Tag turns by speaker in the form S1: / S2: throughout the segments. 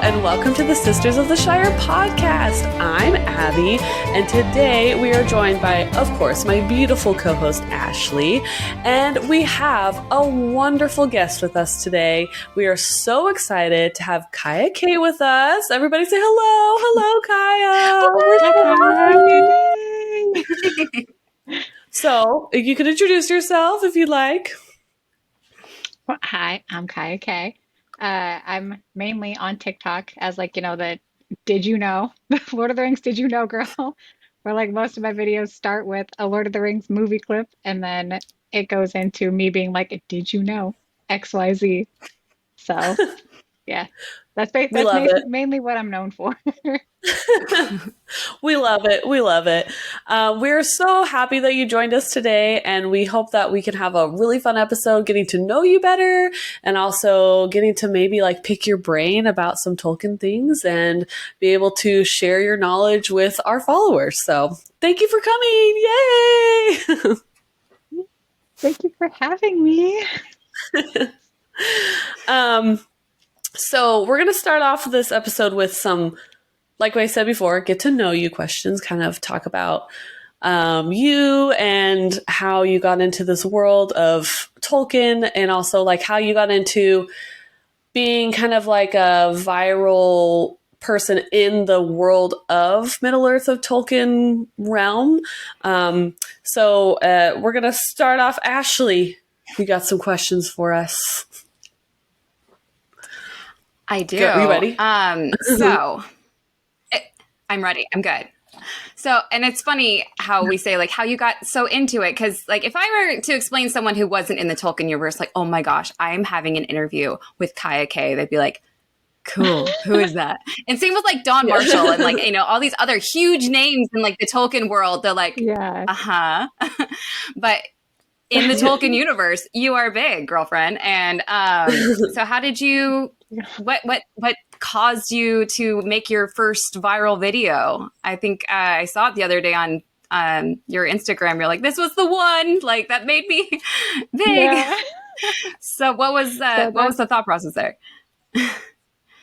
S1: and welcome to the Sisters of the Shire Podcast. I'm Abby, and today we are joined by, of course, my beautiful co-host Ashley, and we have a wonderful guest with us today. We are so excited to have Kaia Kay with us. Everybody say hello. Hello, Kaia. So, you can introduce yourself if you'd like.
S2: Well, hi, I'm Kaia Kay. I'm mainly on TikTok as the did you know, the Lord of the Rings did you know girl, where like most of my videos start with a Lord of the Rings movie clip and then it goes into me being like, did you know XYZ? So yeah,
S1: We love it.
S2: mainly what I'm known for.
S1: We love it. We're so happy that you joined us today, and we hope that we can have a really fun episode getting to know you better and also getting to maybe like pick your brain about some Tolkien things and be able to share your knowledge with our followers. So thank you for coming. Yay!
S2: Thank you for having me.
S1: So we're going to start off this episode with some, like I said before, get to know you questions, kind of talk about you and how you got into this world of Tolkien, and also like how you got into being kind of like a viral person in the world of Middle-earth of Tolkien realm. So we're going to start off. Ashley, you got some questions for us.
S3: I do.
S1: Are you ready?
S3: So I'm ready. I'm good. So, and it's funny how we say like how you got so into it. Cause like if I were to explain someone who wasn't in the Tolkien universe, like, oh my gosh, I am having an interview with Kaia Kay. They'd be like, cool. Who is that? And same with like Don Marshall and like, you know, all these other huge names in like the Tolkien world. They're like,
S2: Yeah.
S3: But in the Tolkien universe, you are big, girlfriend. And so how did you, what caused you to make your first viral video? I think I saw it the other day on your Instagram. You're like, this was the one, like that made me big.
S2: Yeah.
S3: So what was the thought process there?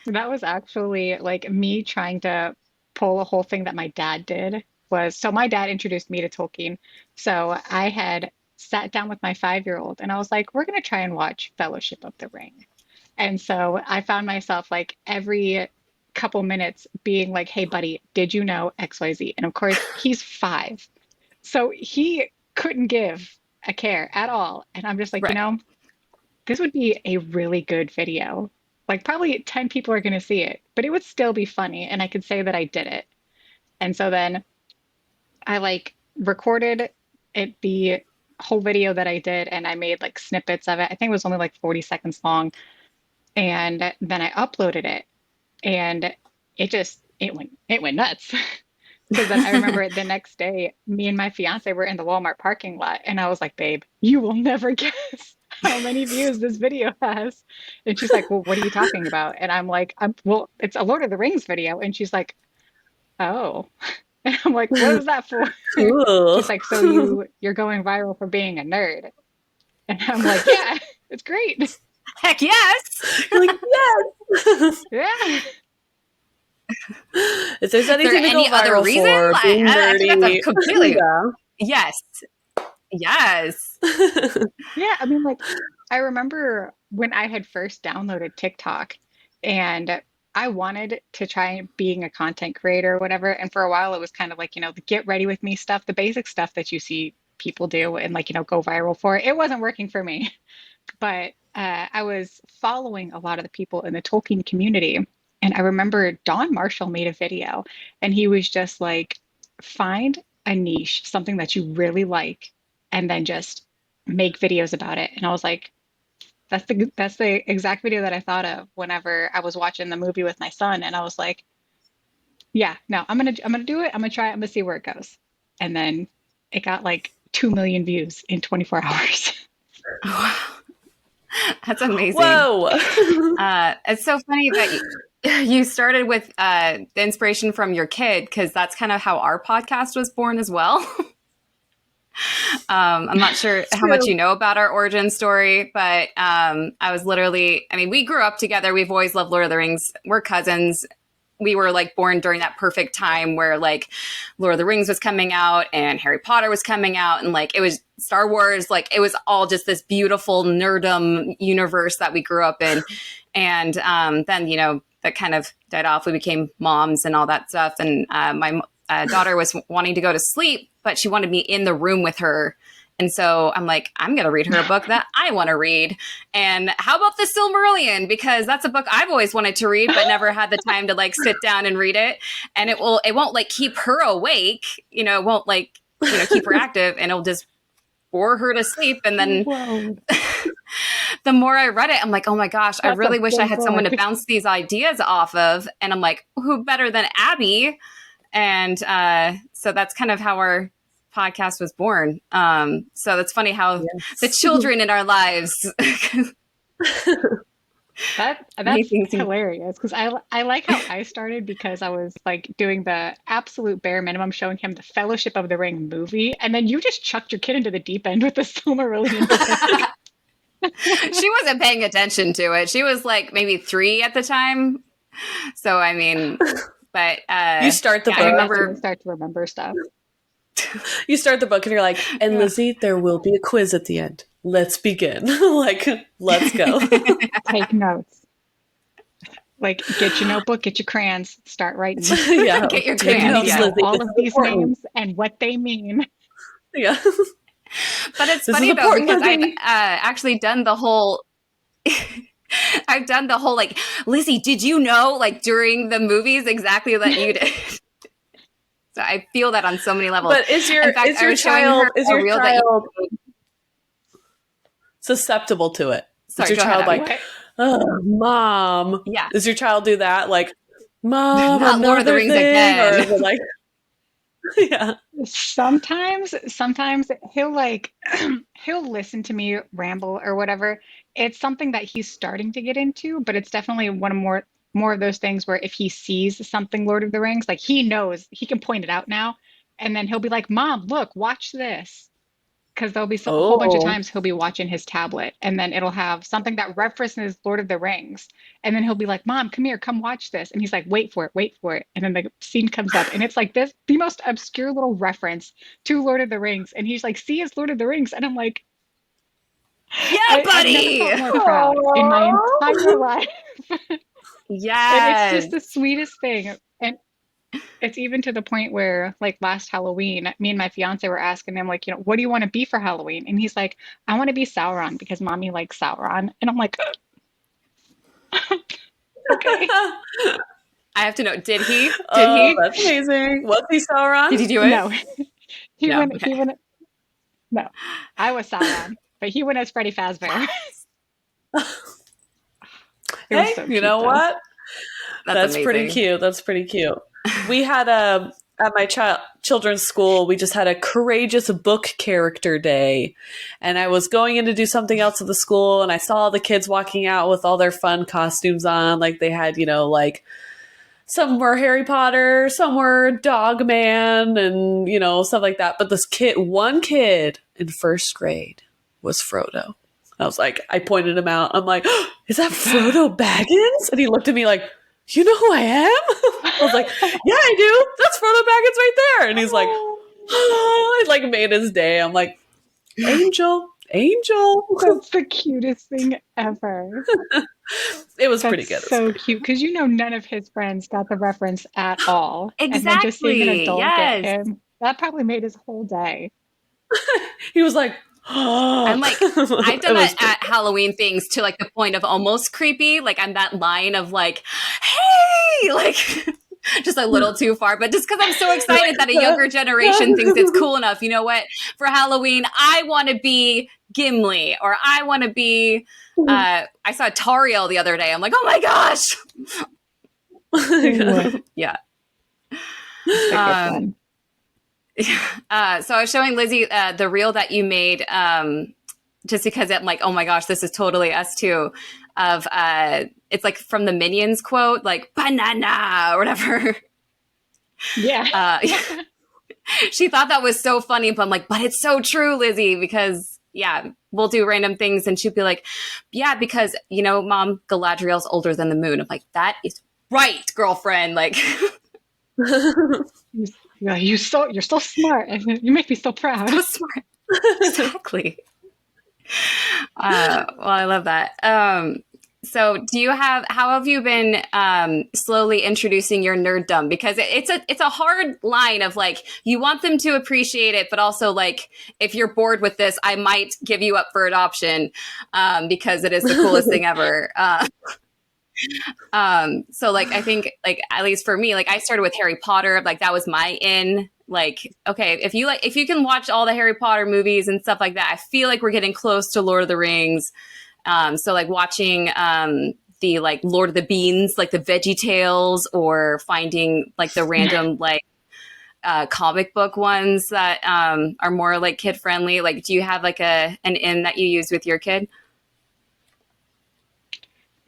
S2: That was actually like me trying to pull a whole thing that my dad did so my dad introduced me to Tolkien. So I had sat down with my 5-year-old and I was like, we're going to try and watch Fellowship of the Ring. And so I found myself like every couple minutes being like, hey, buddy, did you know XYZ? And of course, he's 5. So he couldn't give a care at all. And I'm just like,
S3: Right.
S2: this would be a really good video. Like probably 10 people are going to see it, but it would still be funny. And I could say that I did it. And so then I like recorded the whole video that I did and I made like snippets of it. I think it was only like 40 seconds long. And then I uploaded it and it went nuts. Because then I remember the next day, me and my fiance were in the Walmart parking lot and I was like, babe, you will never guess how many views this video has. And she's like, well, what are you talking about? And I'm like, well, it's a Lord of the Rings video. And she's like, oh. And I'm like, what is that for?
S1: Cool.
S2: She's like, so you're going viral for being a nerd. And I'm like, yeah, it's great.
S3: Heck yes.
S1: You're like, yes.
S2: Yeah.
S1: If there's anything to
S3: any
S1: go
S3: other
S1: viral
S3: reason?
S1: for, being
S3: I think that's
S1: nerdy.
S3: a completely
S1: Yeah.
S3: yes.
S2: Yeah, I mean, like, I remember when I had first downloaded TikTok and I wanted to try being a content creator or whatever. And for a while, it was kind of like, the get ready with me stuff, the basic stuff that you see people do and like, go viral for. It wasn't working for me. But I was following a lot of the people in the Tolkien community. And I remember Don Marshall made a video and he was just like, find a niche, something that you really like, and then just make videos about it. And I was like, that's the exact video that I thought of whenever I was watching the movie with my son. And I was like, yeah, no, I'm gonna do it. I'm gonna try it. I'm gonna see where it goes. And then it got like 2 million views in 24 hours.
S3: Wow. That's amazing.
S1: Whoa.
S3: It's so funny that you started with the inspiration from your kid, because that's kind of how our podcast was born as well. I'm not sure how much you know about our origin story, but I was literally, I mean, we grew up together. We've always loved Lord of the Rings. We're cousins. We were like born during that perfect time where like Lord of the Rings was coming out and Harry Potter was coming out, and like it was Star Wars, like it was all just this beautiful nerdum universe that we grew up in. And then, you know, that kind of died off. We became moms and all that stuff. And my daughter was wanting to go to sleep, but she wanted me in the room with her. And so I'm like, I'm going to read her a book that I want to read. And how about the Silmarillion? Because that's a book I've always wanted to read, but never had the time to like sit down and read it. And it won't like keep her awake, you know, it won't like, you know, keep her active, and it'll just bore her to sleep. And then the more I read it, I'm like, oh my gosh, I really wish I had someone to bounce these ideas off of. And I'm like, who better than Abby? And so that's kind of how our podcast was born. So that's funny how the children in our lives.
S2: That's hilarious, because I like how I started, because I was like doing the absolute bare minimum, showing him the Fellowship of the Ring movie, and then you just chucked your kid into the deep end with the Silmarillion.
S3: She wasn't paying attention to it. She was like maybe 3 at the time. So I mean, but
S1: you start the book.
S2: I start to remember stuff.
S1: You start the book and you're like, and Lizzie, there will be a quiz at the end. Let's begin. Like, let's go.
S2: Take notes. Like, get your notebook, get your crayons, start writing.
S1: Yeah.
S3: Get your crayons.
S2: Yeah. All of these names and what they mean.
S1: Yeah.
S3: But it's funny though, because I've actually done the whole I've done the whole like, Lizzie, did you know, like during the movies exactly that you did? So I feel that on so many levels.
S1: But is your child susceptible to it?
S3: Sorry,
S1: is your child
S3: ahead,
S1: like, oh, Mom?
S3: Yeah.
S1: Does your child do that? Like, Mom,
S3: not Lord of the Rings again.
S1: Or is it like, yeah.
S2: Sometimes he'll like he'll listen to me ramble or whatever. It's something that he's starting to get into, but it's definitely one of more of those things where if he sees something Lord of the Rings, like he knows, he can point it out now, and then he'll be like, Mom, look, watch this. Because there'll be a whole bunch of times he'll be watching his tablet, and then it'll have something that references Lord of the Rings. And then he'll be like, Mom, come here, come watch this. And he's like, wait for it. And then the scene comes up, and it's like the most obscure little reference to Lord of the Rings. And he's like, see, it's Lord of the Rings. And I'm like,
S3: yeah, buddy.
S2: I've never felt more proud in my entire life.
S3: Yeah.
S2: It's just the sweetest thing. And it's even to the point where, like, last Halloween, me and my fiance were asking him, like, you know, what do you want to be for Halloween? And he's like, I want to be Sauron because Mommy likes Sauron. And I'm like, okay.
S3: I have to know, did he?
S1: That's amazing. Was he Sauron?
S3: Did he do it?
S2: No. He went. No, I was Sauron, but he went as Freddy Fazbear.
S1: Hey,
S2: so
S1: you know
S2: though.
S1: what?
S3: That's
S1: pretty cute. That's pretty cute. We had at my children's school, we just had a courageous book character day, and I was going in to do something else at the school, and I saw the kids walking out with all their fun costumes on, like they had, you know, like some were Harry Potter, some were Dog Man, and you know, stuff like that. But one kid in first grade was Frodo. I was like, I pointed him out. I'm like, oh, is that Frodo Baggins? And he looked at me like, you know who I am? I was like, yeah, I do. That's Frodo Baggins right there. And he's like, oh, it like made his day. I'm like, Angel.
S2: That's the cutest thing ever.
S1: It was pretty good.
S2: So cute, because you know none of his friends got the reference at all.
S3: Exactly.
S2: And then just seeing an adult get him, that probably made his whole day.
S1: He was like, oh.
S3: I'm like, I've done that at Halloween things to like the point of almost creepy. Like I'm that line of like, hey, like just a little too far. But just because I'm so excited that a younger generation thinks it's cool enough. You know what? For Halloween, I want to be Gimli, or I want to be, I saw Tariel the other day. I'm like, oh my gosh. Yeah. So I was showing Lizzie the reel that you made, just because I'm like, oh my gosh, this is totally us too. Of it's like from the Minions quote, like banana or whatever.
S2: Yeah.
S3: She thought that was so funny, but I'm like, but it's so true, Lizzie, because yeah, we'll do random things and she'd be like, yeah, because, you know, Mom, Galadriel's older than the moon. I'm like, that is right, girlfriend. Like,
S2: Yeah, you're so smart, and you make me so proud.
S3: so smart. Exactly. Well, I love that. So how have you been slowly introducing your nerddom? Because it's a hard line of like, you want them to appreciate it, but also like, if you're bored with this, I might give you up for adoption because it is the coolest thing ever. So like, I think like, at least for me, like I started with Harry Potter, like that was my in. Like, okay, if you can watch all the Harry Potter movies and stuff like that, I feel like we're getting close to Lord of the Rings. So like watching the like Lord of the Beans, like the Veggie Tales, or finding like the random like comic book ones that are more like kid friendly. Like, do you have like an in that you use with your kid?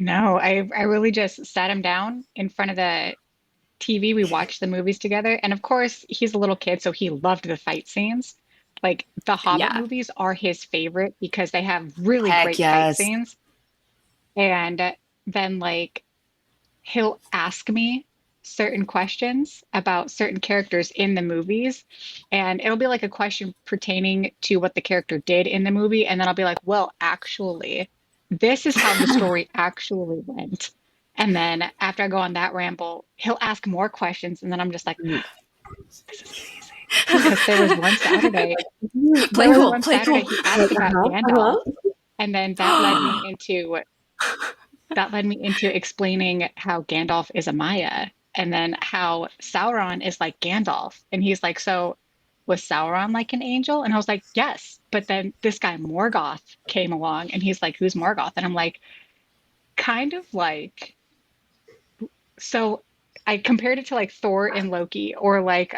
S2: No, I really just sat him down in front of the TV. We watched the movies together. And of course, he's a little kid, so he loved the fight scenes. Like the Hobbit
S3: Yeah.
S2: movies are his favorite because they have really
S3: Heck
S2: great fight
S3: yes.
S2: scenes. And then like he'll ask me certain questions about certain characters in the movies. And it'll be like a question pertaining to what the character did in the movie. And then I'll be like, well, actually, this is how the story actually went. And then after I go on that ramble, he'll ask more questions. And then I'm just like, this is amazing. Because there was one Saturday,
S3: Play cool. Play cool.
S2: he asked about Gandalf. And then that led me into explaining how Gandalf is a Maya, and then how Sauron is like Gandalf. And he's like, so was Sauron like an angel? And I was like, yes. But then this guy Morgoth came along and he's like, who's Morgoth? And I'm like, kind of like, so I compared it to like Thor and Loki, or like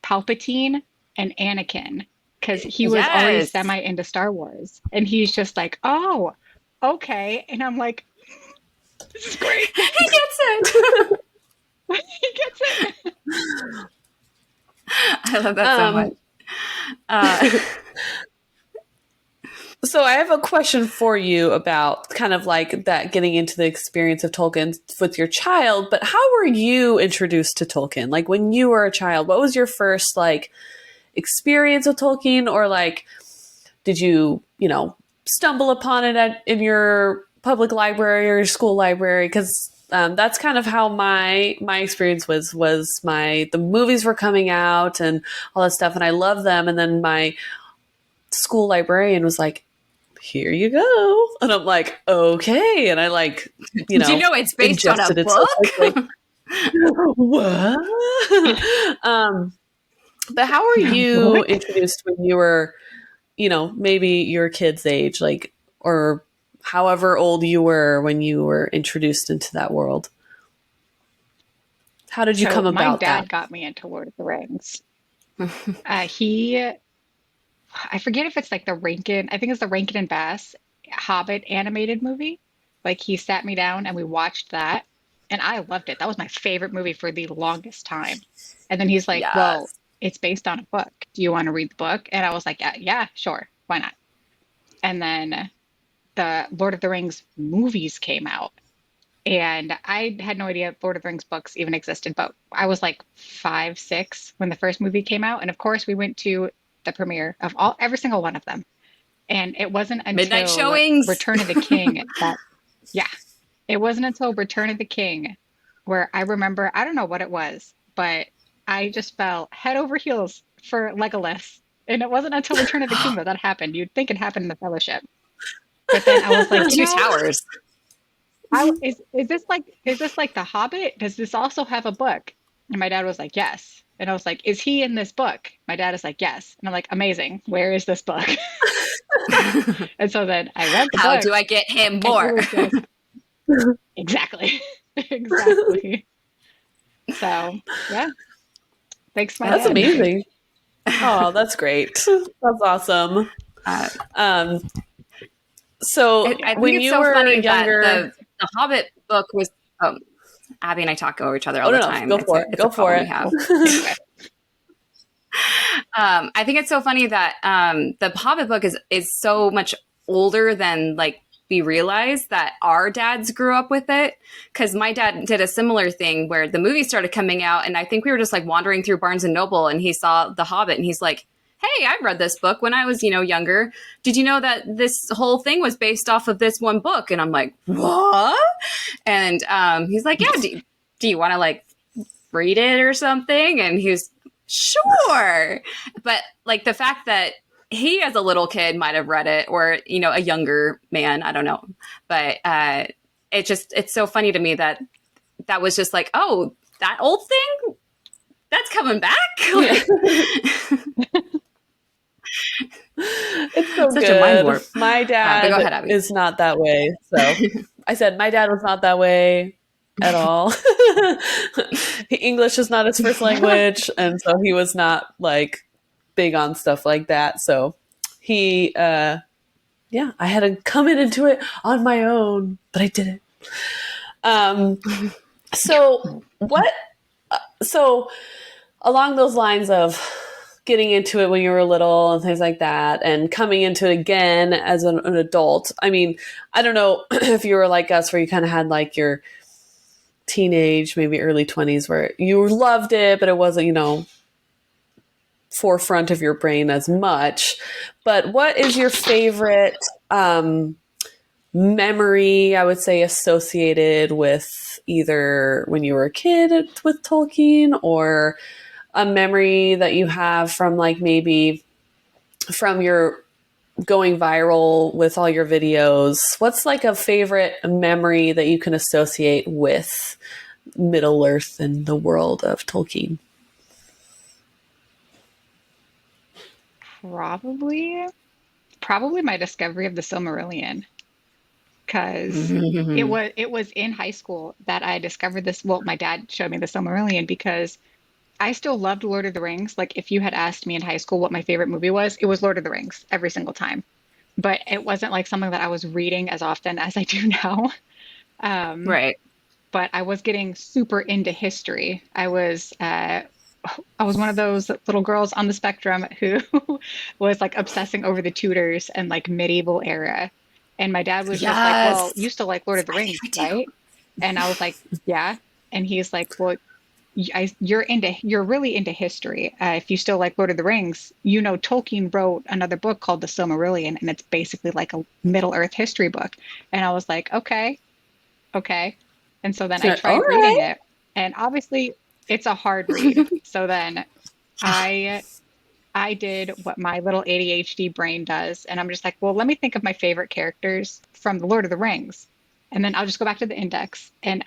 S2: Palpatine and Anakin, because he was already
S3: Yes.
S2: semi into Star Wars. And he's just like, oh, okay. And I'm like, this is great.
S3: He gets it.
S2: He gets it.
S3: I love that so much.
S1: So I have a question for you about kind of like that, getting into the experience of Tolkien with your child, but how were you introduced to Tolkien? Like when you were a child, what was your first like experience with Tolkien, or like, did you stumble upon it in your public library or your school library? Because that's kind of how my experience was the movies were coming out and all that stuff, and I love them. And then my school librarian was like, here you go. And I'm like, okay. And I like,
S3: Did you know it's based on a book?
S1: What? But how were you introduced when you were, maybe your kid's age, like, or however old you were when you were introduced into that world? How did you come about that?
S2: My dad got me into Lord of the Rings. I forget if it's like I think it's the Rankin and Bass Hobbit animated movie. Like he sat me down and we watched that, and I loved it. That was my favorite movie for the longest time. And then he's like,
S3: Yes.
S2: well, it's based on a book. Do you want to read the book? And I was like, yeah, sure. Why not? And then the Lord of the Rings movies came out. And I had no idea Lord of the Rings books even existed, but I was like 5, 6 when the first movie came out. And of course, we went to the premiere of every single one of them. And it wasn't until
S3: Midnight showings.
S2: Return of the King it wasn't until Return of the King where I remember, I don't know what it was, but I just fell head over heels for Legolas. And it wasn't until Return of the King that happened. You'd think it happened in the Fellowship. But then I was like,
S3: Two Towers.
S2: Is this like The Hobbit? Does this also have a book? And my dad was like, yes. And I was like, is he in this book? My dad is like, yes. And I'm like, amazing. Where is this book? And so then I read the book.
S3: How do I get him more?
S2: Exactly. Exactly. So, yeah. Thanks, my
S1: That's
S2: dad.
S1: amazing. Oh, that's great. That's awesome. So
S3: I
S1: when
S3: think it's
S1: you
S3: so
S1: were
S3: funny
S1: younger,
S3: that the Hobbit book was. Abby and I talk over each other all
S1: no,
S3: the time.
S1: go for it.
S3: It's a
S1: Go for
S3: problem
S1: it.
S3: we have. Anyway. I think it's so funny that the Hobbit book is so much older than like we realize, that our dads grew up with it. Because my dad did a similar thing where the movie started coming out, and I think we were just like wandering through Barnes and Noble, and he saw The Hobbit, and he's like, "Hey, I read this book when I was, younger. Did you know that this whole thing was based off of this one book?" And I'm like, "What?" And he's like, "Yeah, do you want to like read it or something?" And he's sure. But like the fact that he as a little kid might have read it, or, a younger man, I don't know. But it's so funny to me that was just like, oh, that old thing, that's coming back.
S1: It's so
S3: Such
S1: good.
S3: a mind warp.
S1: My dad
S3: go ahead, Abby.
S1: is not that way. So I said my dad was not that way at all. English is not his first language, and so he was not like big on stuff like that. So he, I had to come into it on my own, but I did it. So along those lines of getting into it when you were little and things like that, and coming into it again as an adult. I mean, I don't know if you were like us, where you kind of had like your teenage, maybe early 20s, where you loved it, but it wasn't, forefront of your brain as much. But what is your favorite memory, I would say, associated with either when you were a kid with Tolkien, or a memory that you have from like maybe from your going viral with all your videos? What's like a favorite memory that you can associate with Middle Earth and the world of Tolkien?
S2: Probably my discovery of the Silmarillion, because it was in high school that I discovered this. Well, my dad showed me the Silmarillion, because I still loved Lord of the Rings. Like, if you had asked me in high school what my favorite movie was, it was Lord of the Rings every single time. But it wasn't like something that I was reading as often as I do now.
S3: Right.
S2: But I was getting super into history. I was one of those little girls on the spectrum who was like obsessing over the Tudors and like medieval era. And my dad was just like, "Well, you still like Lord of the Rings, right?" And I was like, "Yeah." And he's like, "Well, you're really into history. If you still like Lord of the Rings, Tolkien wrote another book called the Silmarillion, and it's basically like a Middle Earth history book." And I was like, "Okay." And so then I tried reading it, and obviously it's a hard read. So then I did what my little ADHD brain does, and I'm just like, well, let me think of my favorite characters from the Lord of the Rings, and then I'll just go back to the index, and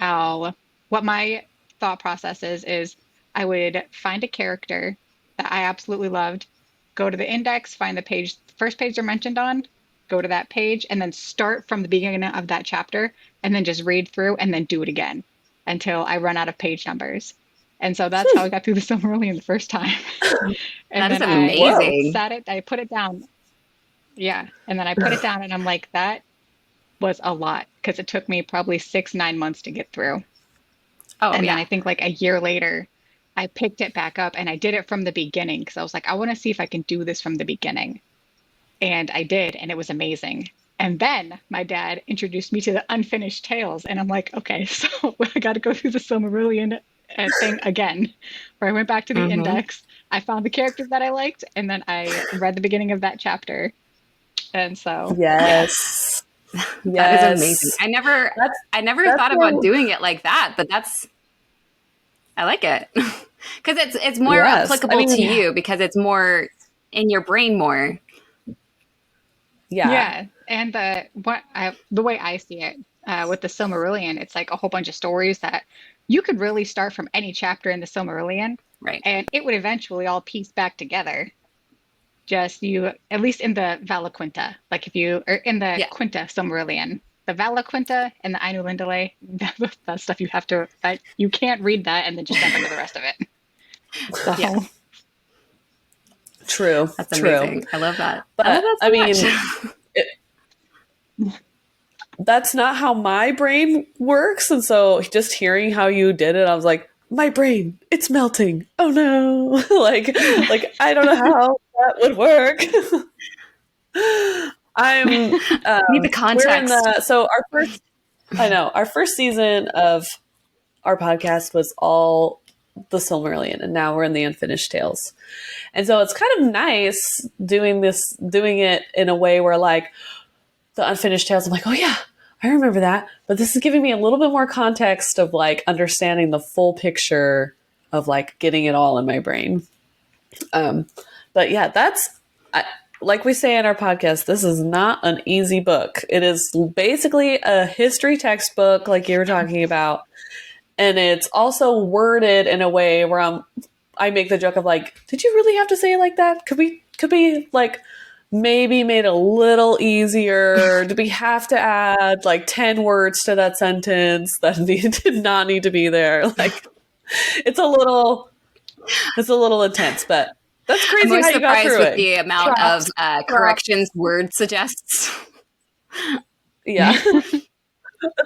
S2: what my thought process is I would find a character that I absolutely loved, go to the index, find the first page they're mentioned on, go to that page, and then start from the beginning of that chapter, and then just read through and then do it again until I run out of page numbers. And so that's how I got through the Silmarillion the first time. And
S3: That is
S2: then
S3: amazing.
S2: I put it down. Yeah. And then I put it down, and I'm like, that was a lot, because it took me probably 6-9 months to get through.
S3: Oh,
S2: And
S3: yeah.
S2: then I think like a year later, I picked it back up, and I did it from the beginning, because I was like, I want to see if I can do this from the beginning. And I did, and it was amazing. And then my dad introduced me to the unfinished tales, and I'm like, okay, so I got to go through the Silmarillion thing again, where I went back to the index, I found the characters that I liked, and then I read the beginning of that chapter. And so,
S1: Yes.
S3: That is amazing. I never thought about doing it like that, but I like it, because it's more applicable to you, because it's more in your brain more.
S2: Yeah. And the way I see it with the Silmarillion, it's like a whole bunch of stories that you could really start from any chapter in the Silmarillion,
S3: Right.
S2: and it would eventually all piece back together. Just at least in the Valaquinta, like or in the Quinta Silmarillion, the Valaquinta and the Ainulindale, that stuff you can't read that and then just jump into the rest of it. So.
S3: Yeah.
S1: True.
S3: That's amazing. I love that.
S1: But I mean, that's not how my brain works. And so just hearing how you did it, I was like, my brain, it's melting. Oh no. like I don't know how that would work. I'm
S3: Need the context.
S1: our first season of our podcast was all the Silmarillion, and now we're in the Unfinished Tales. And so it's kind of nice doing it in a way where like the Unfinished Tales, I'm like, oh yeah, I remember that. But this is giving me a little bit more context of like understanding the full picture of like getting it all in my brain. But yeah, like we say in our podcast, this is not an easy book. It is basically a history textbook, like you were talking about. And it's also worded in a way where I make the joke of like, did you really have to say it like that? Could we like maybe made a little easier? Did we have to add like 10 words to that sentence that did not need to be there? Like, it's a little intense, but that's crazy.
S3: I'm
S1: how
S3: more
S1: you got
S3: surprised
S1: through
S3: with
S1: it.
S3: the amount of corrections word suggests.
S1: Yeah.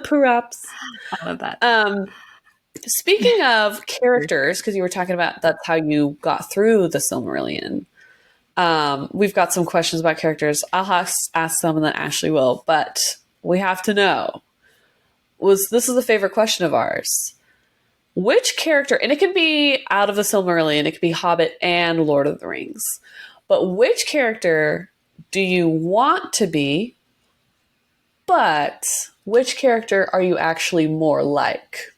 S1: Perhaps.
S3: I love that.
S1: Speaking of characters, because you were talking about that's how you got through the Silmarillion. We've got some questions about characters. I'll ask some and then Ashley will, but we have to know. This is a favorite question of ours. Which character, and it could be out of the Silmarillion, it could be Hobbit and Lord of the Rings, but which character do you want to be, but which character are you actually more like?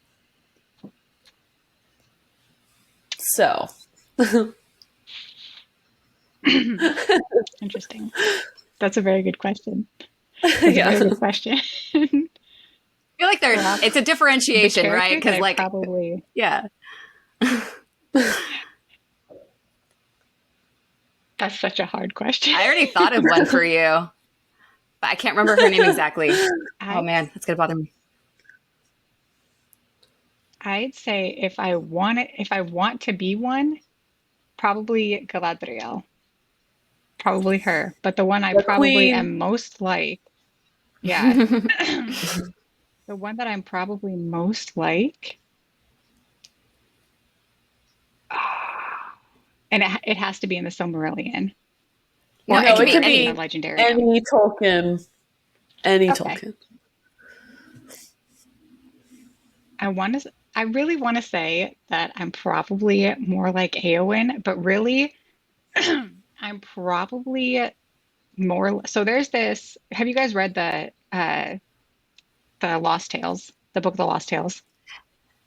S1: So.
S2: Interesting. That's a very good question. That's a very good question.
S3: I feel like it's a differentiation, right? Because like
S2: probably,
S3: yeah.
S2: That's such a hard question.
S3: I already thought of one for you, but I can't remember her name exactly. Oh man, that's gonna bother me.
S2: I'd say if I want to be one, probably Galadriel. Probably her. But the one I probably am most like, yeah. The one that I'm probably most like, and it has to be in the Silmarillion.
S3: No, it could be any
S2: legendary.
S1: Any Tolkien. Tolkien.
S2: I really want to say that I'm probably more like Éowyn, but really, I'm probably more. So there's this. Have you guys read the Lost Tales, the book of the Lost Tales?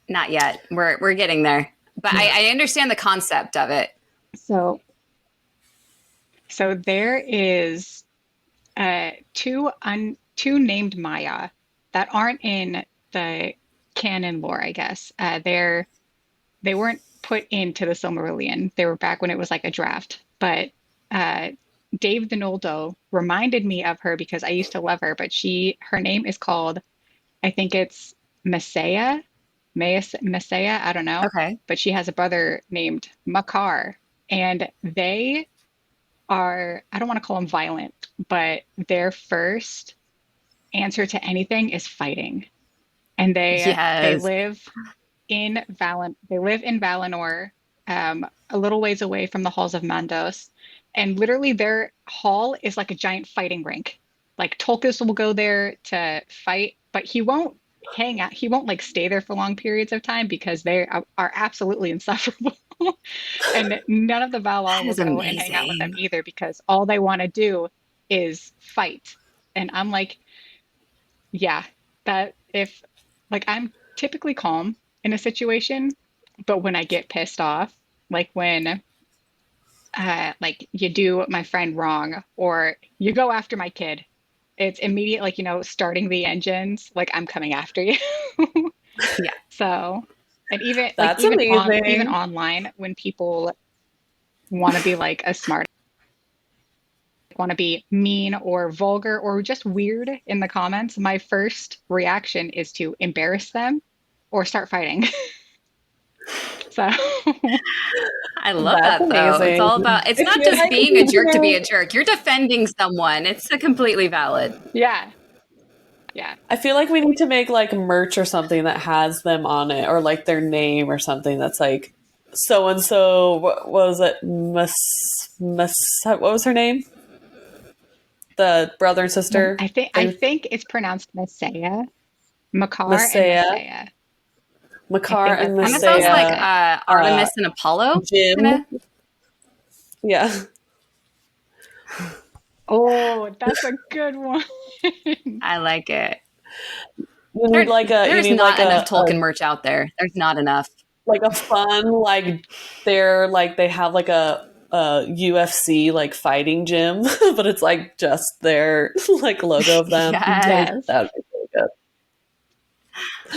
S3: Not yet. We're getting there, but I understand the concept of it.
S2: So there is two named Maya that aren't in the canon lore, I guess. They weren't put into the Silmarillion. They were back when it was like a draft. But Dave the Noldo reminded me of her because I used to love her. But her name is called, I think it's Messiah. I don't know.
S3: Okay.
S2: But she has a brother named Makar. And they are, I don't want to call them violent, but their first answer to anything is fighting. And they live in Valinor, a little ways away from the halls of Mandos. And literally their hall is like a giant fighting rink. Like Tolkien will go there to fight, but he won't hang out. He won't like stay there for long periods of time because they are absolutely insufferable. And none of the Valar will go and hang out with them either because all they want to do is fight. And I'm like, yeah, that if like I'm typically calm in a situation, but when I get pissed off, like when like you do my friend wrong or you go after my kid, it's immediate, like, starting the engines, like I'm coming after you.
S3: Yeah.
S2: So, and even
S1: that's
S2: like
S1: amazing.
S2: Even online when people want to be like a smart, want to be mean or vulgar or just weird in the comments, my first reaction is to embarrass them or start fighting. So
S3: I love that though. It's all about, it's not just being a jerk to be a jerk. You're defending someone. It's completely valid.
S2: Yeah. Yeah.
S1: I feel like we need to make like merch or something that has them on it, or like their name or something that's like so and so. What was it? What was her name? The brother and sister.
S2: I think it's pronounced Messiah. Makar and
S1: Messiah,
S2: Messiah. I
S1: Makar
S2: think
S1: and
S2: that's
S3: Kind of sounds like
S1: Messiah.
S3: Artemis and Apollo.
S1: Jim.
S3: Kinda.
S1: Yeah.
S2: Oh, that's a good one.
S3: I like it.
S1: You need
S3: There's not enough Tolkien merch out there. There's not enough.
S1: like a fun like they're like they have like a UFC like fighting gym, but it's like just their like logo of them.
S3: Yes.
S1: That would be really good.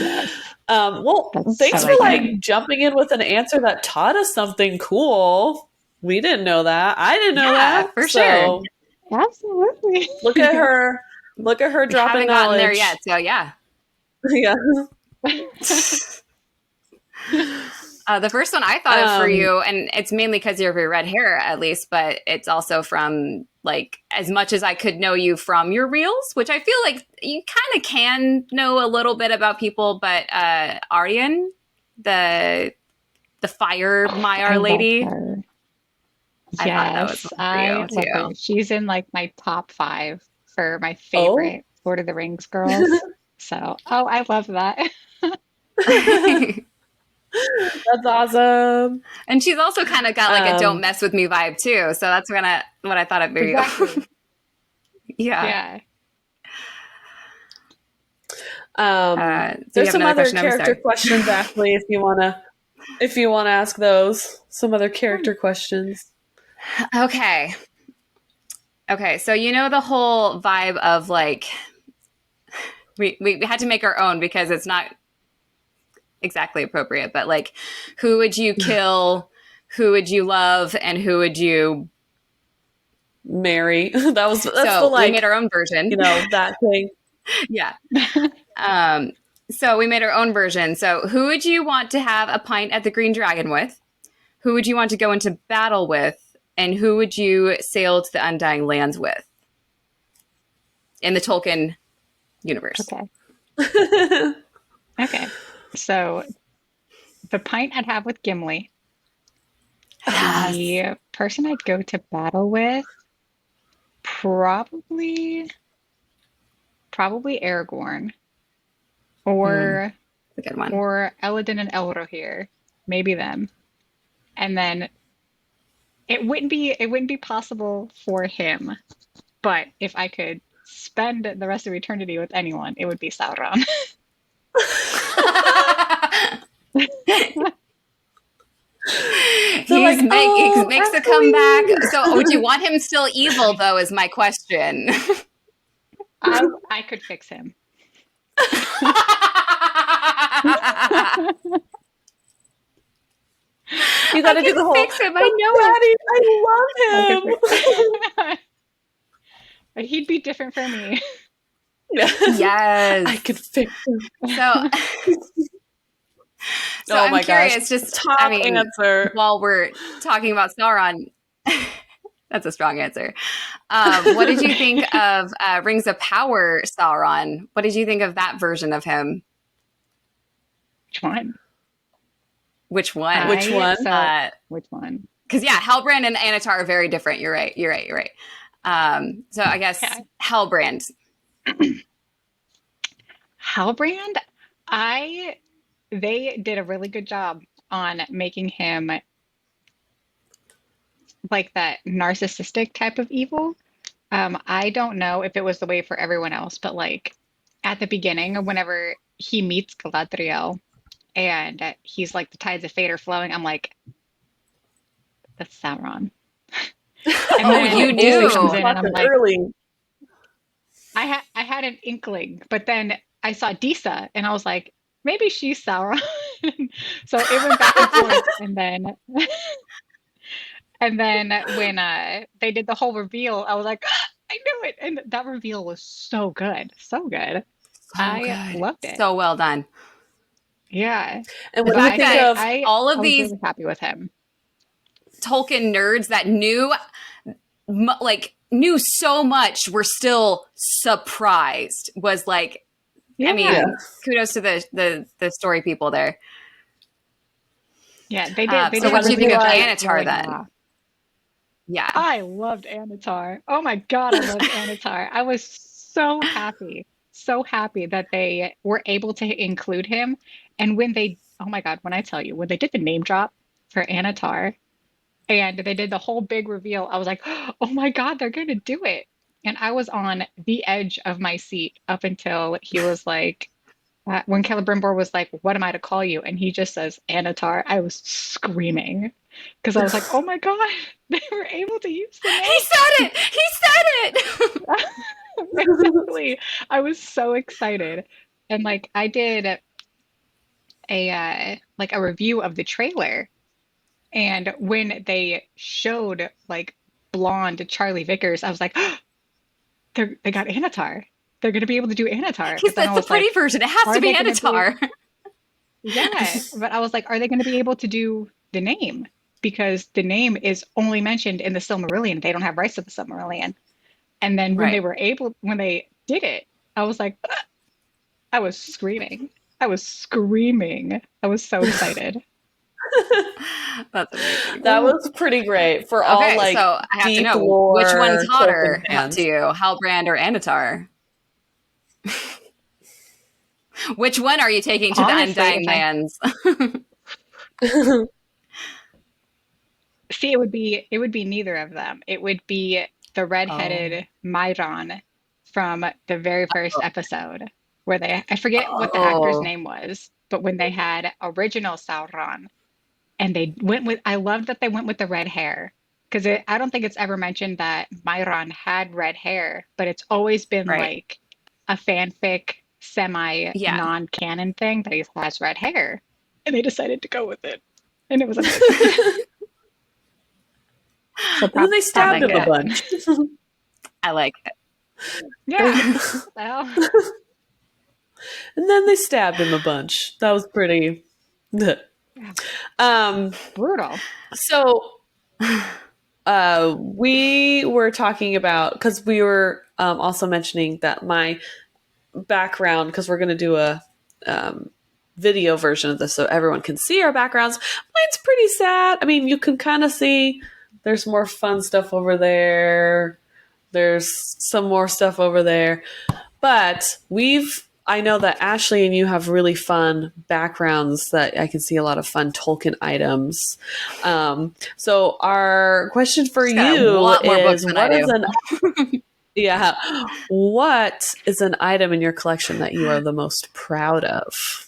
S2: Yes.
S1: Well,
S2: That's
S1: thanks
S2: so
S1: for
S2: funny.
S1: like jumping in with an answer that taught us something cool. We didn't know that. I didn't know
S3: Yeah,
S1: that.
S3: for
S1: So,
S3: sure.
S2: Absolutely.
S1: Look at her. Look at her
S3: We
S1: dropping
S3: haven't gotten
S1: knowledge.
S3: there yet, so yeah.
S1: Yeah.
S3: The first one I thought of for you, and it's mainly because you have your red hair, at least, but it's also from like as much as I could know you from your reels, which I feel like you kind of can know a little bit about people. But Aryan, the fire
S2: I
S3: Maiar
S2: love
S3: lady,
S2: her.
S3: I thought that was
S2: Yes,
S3: one for you
S2: I love her.
S3: too.
S2: She's in like my top 5 for my
S1: Oh.
S2: favorite Lord of the Rings girls. So, I love that.
S1: That's awesome.
S3: And she's also kind of got like a "don't
S1: Um,
S3: mess with me" vibe too. So that's what I thought of for you.
S2: Exactly.
S3: Yeah.
S2: Yeah.
S3: Do you
S1: There's
S3: have
S1: some
S3: another
S1: other
S3: question? I'm
S1: character
S3: sorry.
S1: questions, Ashley, if you wanna ask those. Some other character questions.
S3: Okay. So you know the whole vibe of like we had to make our own because it's not exactly appropriate, but like who would you kill, who would you love, and who would you
S1: Mary. That's
S3: so
S1: the like
S3: we made our own version.
S1: you know, that thing.
S3: Yeah. So we made our own version. So who would you want to have a pint at the Green Dragon with? Who would you want to go into battle with? And who would you sail to the Undying Lands with? In the Tolkien universe.
S2: Okay. Okay. So the pint I'd have with Gimli.
S3: Yes.
S2: The person I'd go to battle with, probably Aragorn, or
S3: That's a good one.
S2: or Eladin and Elrohir, maybe them. And then it wouldn't be possible for him, but if I could spend the rest of eternity with anyone, it would be Sauron.
S1: So
S3: He
S1: like,
S3: makes a
S1: Ashley.
S3: comeback. So would you want him still evil, though, is my question.
S2: I could fix him.
S1: You gotta
S3: I
S1: do
S3: can
S1: the whole
S3: fix him. I know
S1: Daddy, I
S2: I
S1: love him.
S2: could fix But he'd be different for me.
S3: Yes.
S1: I could fix him.
S3: So
S1: Oh
S3: I'm
S1: my gosh.
S3: curious, just
S1: Top answer.
S3: while we're talking about Sauron, that's a strong answer. What did you think of Rings of Power Sauron? What did you think of that version of him?
S2: Which one?
S3: Which one?
S1: Which one?
S2: Which one?
S3: Because yeah, Halbrand and Anatar are very different. You're right. So I guess
S2: Okay.
S3: Halbrand.
S2: Halbrand, they did a really good job on making him like that narcissistic type of evil. I don't know if it was the way for everyone else, but like at the beginning, whenever he meets Galadriel and he's like the tides of fate are flowing, I'm like, that's Sauron. And then
S3: you
S2: Disa
S3: knew.
S2: comes in and I'm like,
S1: early.
S2: I had an inkling, but then I saw Disa and I was like, maybe she's Sauron. So it went back and forth, and then when they did the whole reveal, I was like, "Ah, I knew it, and that reveal was so good, so good. I loved it.
S3: So well done.
S2: Yeah,
S1: And
S3: The
S1: what do you
S3: fact
S1: think
S3: that
S1: of
S3: all of
S2: I was
S3: these
S2: really happy with him.
S3: Tolkien nerds that knew so much were still surprised was like I mean,
S2: Yeah.
S3: kudos to the story people there.
S2: Yeah, they did. They
S3: So
S2: did
S3: what do you think of
S1: like,
S3: Anatar then? Yeah.
S2: I loved Anatar. Oh my God, I loved Anatar. I was so happy that they were able to include him. And oh my God, when I tell you, when they did the name drop for Anatar and they did the whole big reveal, I was like, oh my God, they're going to do it. And I was on the edge of my seat up until he was like, when Celebrimbor was like, "What am I to call you?" and he just says Anatar, I was screaming because I was like, "Oh my God, they were able to use the name."
S3: He said it. He said it.
S2: Exactly. I was so excited, and like I did a review of the trailer, and when they showed like blonde Charlie Vickers, I was like, they got Anatar. They're going to be able to do Anatar.
S3: He
S2: But then
S3: said
S2: I
S3: the
S2: was
S3: pretty
S2: like,
S3: version. It has
S2: are
S3: to be
S2: they going to be?
S3: Anatar.
S2: Yeah, but I was like, are they going to be able to do the name? Because the name is only mentioned in the Silmarillion. They don't have rights to the Silmarillion. And then
S3: Right.
S2: when they did it, I was like, I was screaming. I was screaming. I was so excited.
S3: That's amazing.
S1: That was pretty great for all
S3: Okay,
S1: like
S3: so I have to
S1: deep
S3: know
S1: lore
S3: which one's hotter
S1: Tolkien fans.
S3: to you, Halbrand or Anatar? Which one are you taking to
S2: Honestly,
S3: the Undying Lands?
S2: See, it would be neither of them. It would be the redheaded Myron from the very first episode where I forget what the actor's
S1: Oh,
S2: name was, but when they had original Sauron and I love that they went with the red hair because I don't think it's ever mentioned that Myron had red hair, but it's always been
S3: Right.
S2: like a fanfic, semi
S3: Yeah.
S2: non-canon thing that he has red hair, and they decided to go with it, and it was amazing. So
S1: and then they stabbed
S3: like
S1: him a
S3: it.
S1: bunch.
S3: I like it.
S2: Yeah. What the hell?
S1: And then they stabbed him a bunch. That was pretty.
S2: Brutal.
S1: So we were talking about because we were also mentioning that my background because we're going to do a video version of this so everyone can see our backgrounds. Mine's pretty sad. I mean, you can kind of see there's more fun stuff over there. There's some more stuff over there. But I know that Ashley and you have really fun backgrounds that I can see a lot of fun Tolkien items. So our question for
S3: She's got a
S1: you
S3: lot more books
S1: is
S3: than I do.
S1: yeah, what is an item in your collection that you are the most proud of?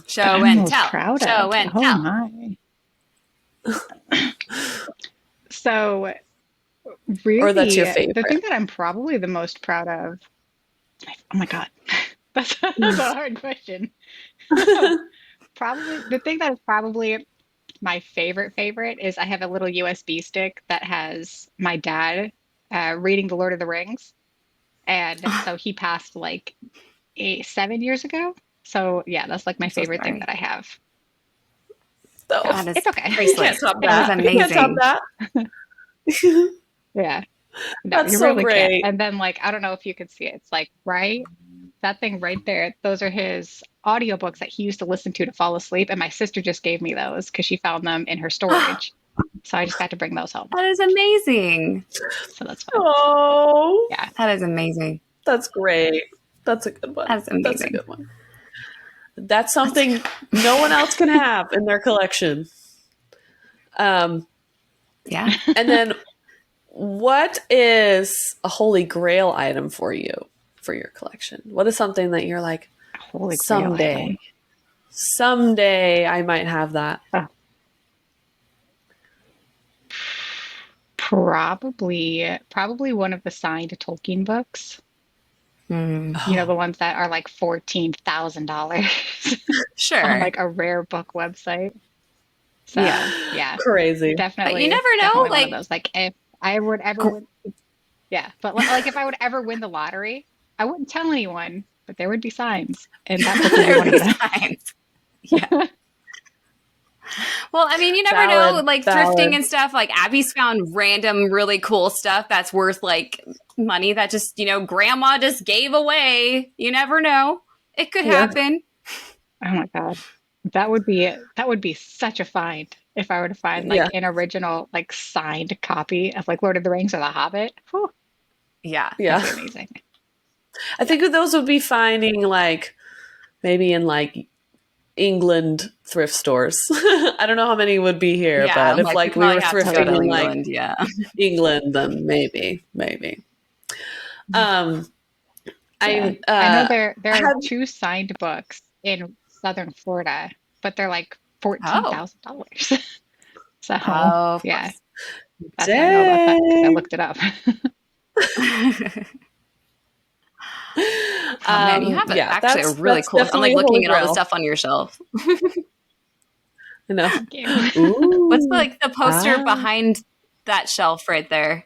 S3: Show
S2: I'm
S3: and
S2: most
S3: tell.
S2: proud
S3: Show
S2: of.
S3: and
S2: Oh
S3: tell.
S2: my. So
S1: Or
S2: really,
S1: that's your
S2: the
S1: favorite?
S2: thing that I'm probably the most proud of, oh my God, that's a hard question. Probably the thing that is probably my favorite is I have a little USB stick that has my dad reading The Lord of the Rings. And so he passed like 7 years ago. So yeah, that's like my
S3: I'm so
S2: favorite thing
S3: sorry.
S2: that I have.
S1: Oh,
S3: That is
S2: It's okay.
S1: you
S3: priceless.
S1: can't top
S3: That
S1: that.
S3: is
S1: You can't top
S3: amazing.
S1: that.
S2: Yeah. No,
S1: That's
S2: you
S1: so
S2: really can't.
S1: great.
S2: And then like I don't know if you could see it. It's like that thing right there. Those are his audiobooks that he used to listen to fall asleep. And my sister just gave me those because she found them in her storage. So I just got to bring those home.
S3: That is amazing.
S2: So that's fun.
S1: Oh,
S2: Yeah.
S3: That is amazing.
S1: that's great. That's a good one.
S3: That's amazing.
S1: That's a good one. That's something no one else can have in their collection.
S3: Yeah.
S1: And then what is a holy grail item for you for your collection? What is something that you're like,
S2: Holy grail item.
S1: someday I might have that?
S2: Oh. Probably one of the signed Tolkien books.
S3: Mm.
S2: You know, the ones that are like $14,000
S3: Sure.
S2: on like a rare book website. So yeah,
S1: Crazy.
S2: definitely.
S3: But you never know,
S2: definitely one
S3: like-
S2: of those. Like if I would ever win, yeah, but like if I would ever win the lottery, I wouldn't tell anyone, but there would be signs, and that book would be
S3: There
S2: one
S3: would
S2: of
S3: be
S2: them.
S3: signs. Yeah. Well, I mean, you never know, like thrifting and stuff. Like Abby's found random, really cool stuff that's worth like money that just, grandma just gave away. You never know. It could happen.
S2: Oh my God. That would be such a find if I were to find like an original like signed copy of like Lord of the Rings or The Hobbit. Whew.
S3: Yeah.
S2: That'd be amazing.
S1: I think those would be finding like maybe in like England thrift stores. I don't know how many would be here, but if like we were thrifting in England, England, then maybe. I
S2: know there are 2 signed books in Southern Florida, but they're like $14,000. So yeah, that's how I know about that because I looked it up.
S3: Man, you have actually a really cool. I'm like looking at all the stuff on your shelf.
S1: I know.
S3: Ooh, what's like the poster behind that shelf right there?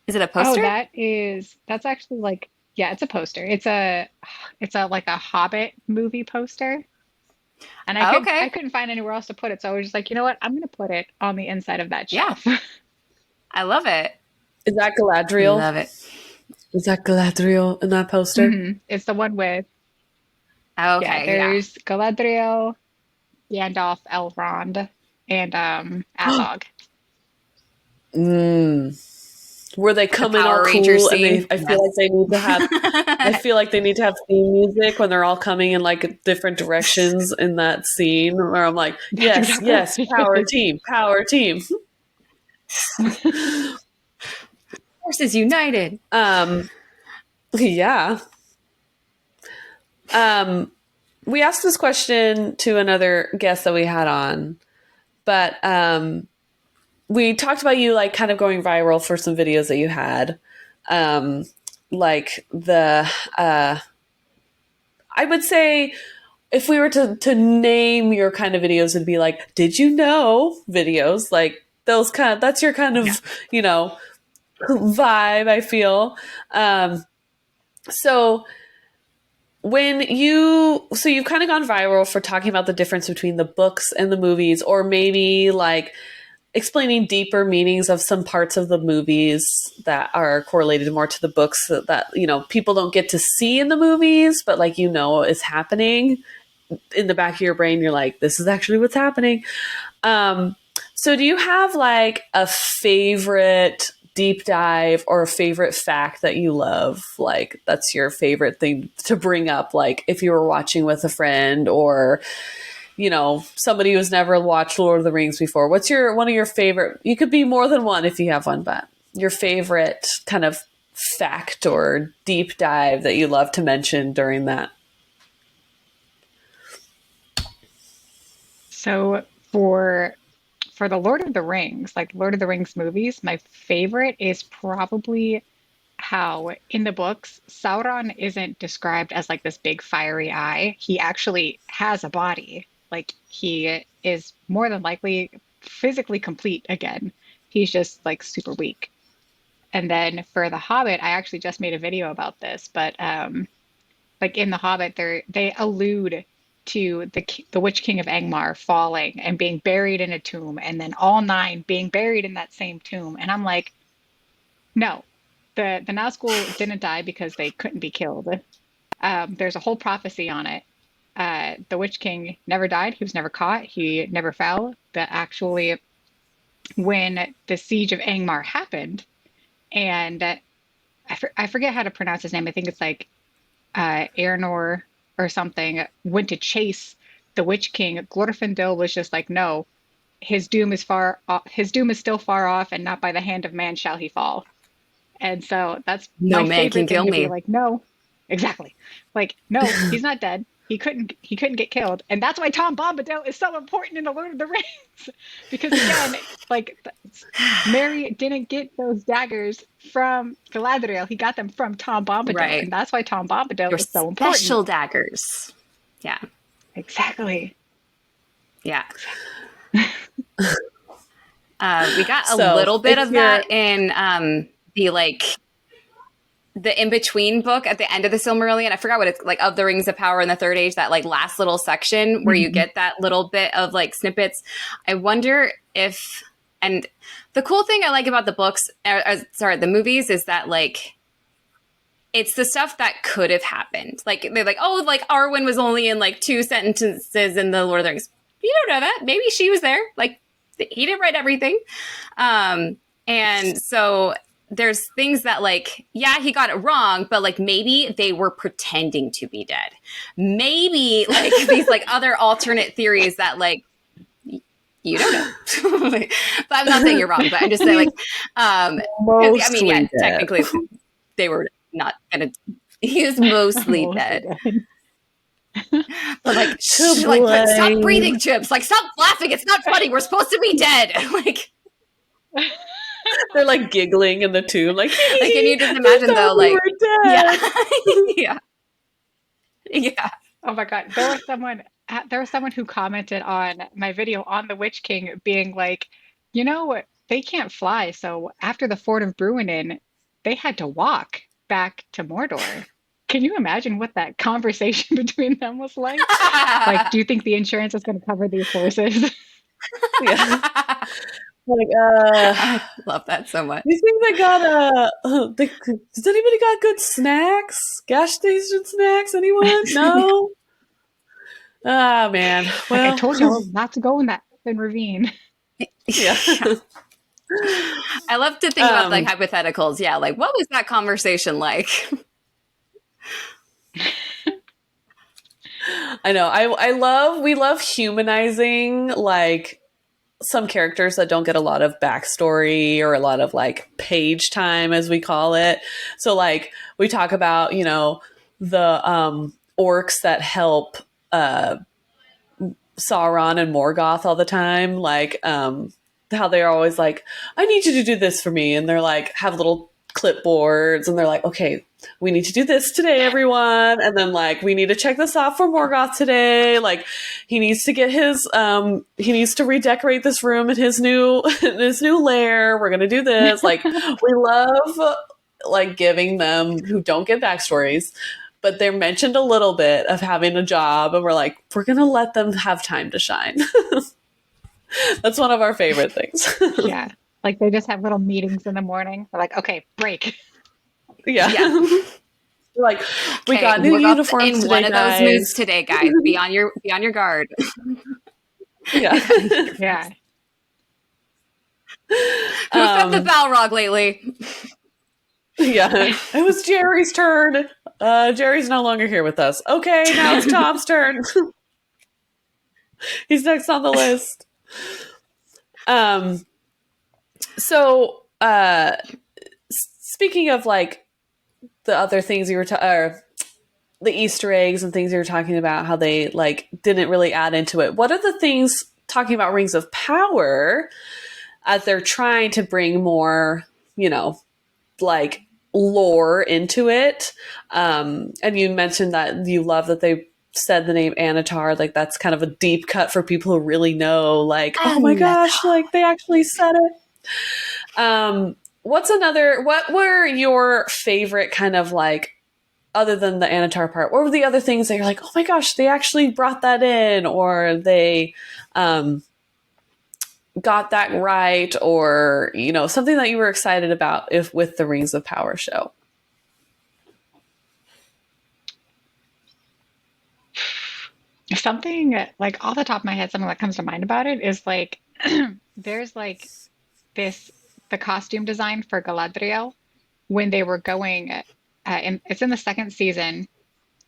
S3: Is it a poster?
S2: Oh, that's actually like, it's a poster. It's a like a Hobbit movie poster. And I couldn't find anywhere else to put it. So I was just like, you know what? I'm going to put it on the inside of that shelf.
S3: Yeah. I love it.
S1: Is that Galadriel?
S3: Love it.
S1: Is that Galadriel in that poster?
S2: Mm-hmm. It's the one with,
S3: okay,
S2: there's Galadriel, Gandalf, Elrond, and Azog.
S1: Were they coming all cool? And I feel like they need to have. I feel like they need to have theme music when they're all coming in like different directions in that scene. Where I'm like, yes, power team.
S3: Forces united.
S1: Yeah. We asked this question to another guest that we had on, but we talked about you like kind of going viral for some videos that you had. Like I would say if we were to name your kind of videos, it'd be like, did you know videos, like those that's your kind of, vibe, I feel. So you've kind of gone viral for talking about the difference between the books and the movies, or maybe like explaining deeper meanings of some parts of the movies that are correlated more to the books that people don't get to see in the movies, but like, is happening in the back of your brain. You're like, this is actually what's happening. So do you have like a favorite deep dive or a favorite fact that you love? Like that's your favorite thing to bring up, like if you were watching with a friend or somebody who's never watched Lord of the Rings before. What's one of your favorite? You could be more than one if you have one, but your favorite kind of fact or deep dive that you love to mention during that.
S2: So for the Lord of the Rings, like Lord of the Rings movies, my favorite is probably how in the books, Sauron isn't described as like this big fiery eye. He actually has a body. Like he is more than likely physically complete again. He's just like super weak. And then for The Hobbit, I actually just made a video about this, but like in The Hobbit, they allude to the Witch King of Angmar falling and being buried in a tomb, and then all 9 being buried in that same tomb. And I'm like, no, the Nazgul didn't die because they couldn't be killed. There's a whole prophecy on it. The Witch King never died. He was never caught. He never fell. But actually, when the siege of Angmar happened, and I forget how to pronounce his name. I think it's like Aernor or something, went to chase the Witch King. Glorfindel was just like, no, his doom is still far off, and not by the hand of man shall he fall. And so that's
S3: no man can kill me.
S2: Like, no, exactly. Like, no, he's not dead. He couldn't get killed. And that's why Tom Bombadil is so important in the Lord of the Rings. Because again, like Merry didn't get those daggers from Galadriel. He got them from Tom Bombadil. Right. And that's why Tom Bombadil is so important.
S3: Special daggers. Yeah.
S2: Exactly.
S3: Yeah. We got a little bit of that in the like the in-between book at the end of the Silmarillion. I forgot what it's like, of the Rings of Power in the Third Age, that like last little section where you get that little bit of like snippets. I wonder if, and the cool thing I like about the books, the movies, is that like, it's the stuff that could have happened. Like they're like, oh, like Arwen was only in like 2 sentences in the Lord of the Rings. You don't know that. Maybe she was there. Like he didn't write everything. And so there's things that like, yeah, he got it wrong, but like maybe they were pretending to be dead. Maybe like these like other alternate theories that like, you don't know. But I'm not saying you're wrong, but I'm just saying like, technically they were not gonna, he was mostly dead. But like, stop breathing, Chips. Like, stop laughing. It's not funny. We're supposed to be dead. Like,
S1: they're like giggling in the tomb. Like
S3: can you just imagine though? Like, yeah.
S2: Oh my God. There was someone who commented on my video on the Witch King being like, you know, they can't fly. So after the Ford of Bruinen, they had to walk back to Mordor. Can you imagine what that conversation between them was like? Like, do you think the insurance is going to cover these horses?
S1: Yeah. Like,
S3: I love that so much.
S1: You think they got does anybody got good snacks? Gas station snacks? Anyone? No? Ah, man. Well,
S2: like I told you not to go in that ravine.
S1: Yeah.
S3: I love to think about like hypotheticals. Yeah. Like, what was that conversation like?
S1: I know. We love humanizing like some characters that don't get a lot of backstory or a lot of like page time, as we call it. So like we talk about, you know, the orcs that help Sauron and Morgoth all the time. Like how they're always like, I need you to do this for me. And they're like, have little clipboards and they're like, okay, we need to do this today, everyone. And then like, we need to check this off for Morgoth today. Like he needs to get his, he needs to redecorate this room in his new lair. We're going to do this. Like we love like giving them who don't get backstories, but they're mentioned a little bit of having a job. And we're like, we're going to let them have time to shine. That's one of our favorite things.
S2: Yeah. Like they just have little meetings in the morning. They're like, okay, break.
S1: Yeah. Like we got new uniforms
S3: in
S1: today,
S3: one of
S1: guys.
S3: those moods today, guys. Be on your guard.
S1: Yeah.
S2: Yeah.
S3: Who's got the Balrog lately?
S1: Yeah. It was Jerry's turn. Jerry's no longer here with us. Okay, now it's Tom's turn. He's next on the list. So speaking of like the other things you were the Easter eggs and things you were talking about, how they like didn't really add into it. What are the things, talking about Rings of Power, as they're trying to bring more, you know, like lore into it? And you mentioned that you love that they said the name Anatar. Like that's kind of a deep cut for people who really know, like, oh my gosh, like they actually said it. What were your favorite kind of like, other than the Anatar part, what were the other things that you're like, oh my gosh, they actually brought that in, or they got that right, or, you know, something that you were excited about with the Rings of Power show?
S2: Something like off the top of my head, something that comes to mind about it is like, there's like the costume design for Galadriel when they were going, it's in the second season.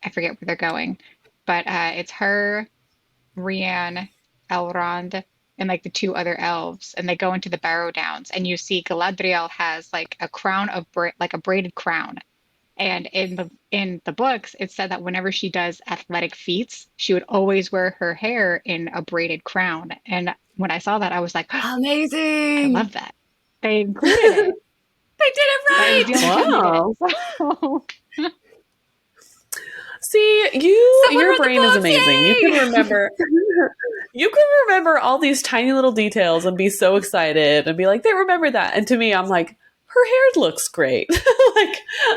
S2: I forget where they're going, but it's her, Rian, Elrond, and like the 2 other elves, and they go into the Barrow Downs, and you see Galadriel has like a crown of like a braided crown. And in the books, it said that whenever she does athletic feats, she would always wear her hair in a braided crown. And when I saw that, I was like, oh,
S3: amazing!
S2: I love that. They included it.
S3: They did it right.
S1: Wow. See, your brain is amazing. Yay! You can remember all these tiny little details and be so excited and be like, they remember that. And to me, I'm like, her hair looks great. Like,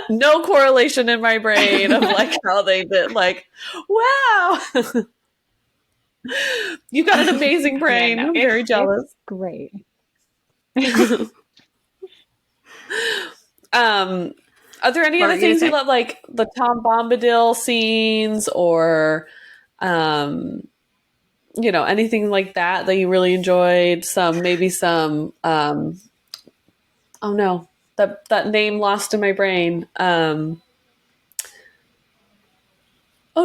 S1: no correlation in my brain of like how they did. Like, wow, you got an amazing brain.
S2: Yeah, no,
S1: I'm very jealous.
S2: It's great.
S1: Are there any
S3: What
S1: other
S3: were you gonna
S1: things you
S3: say?
S1: love, like the Tom Bombadil scenes, or anything like that you really enjoyed? Some oh no, that name lost in my brain. Oh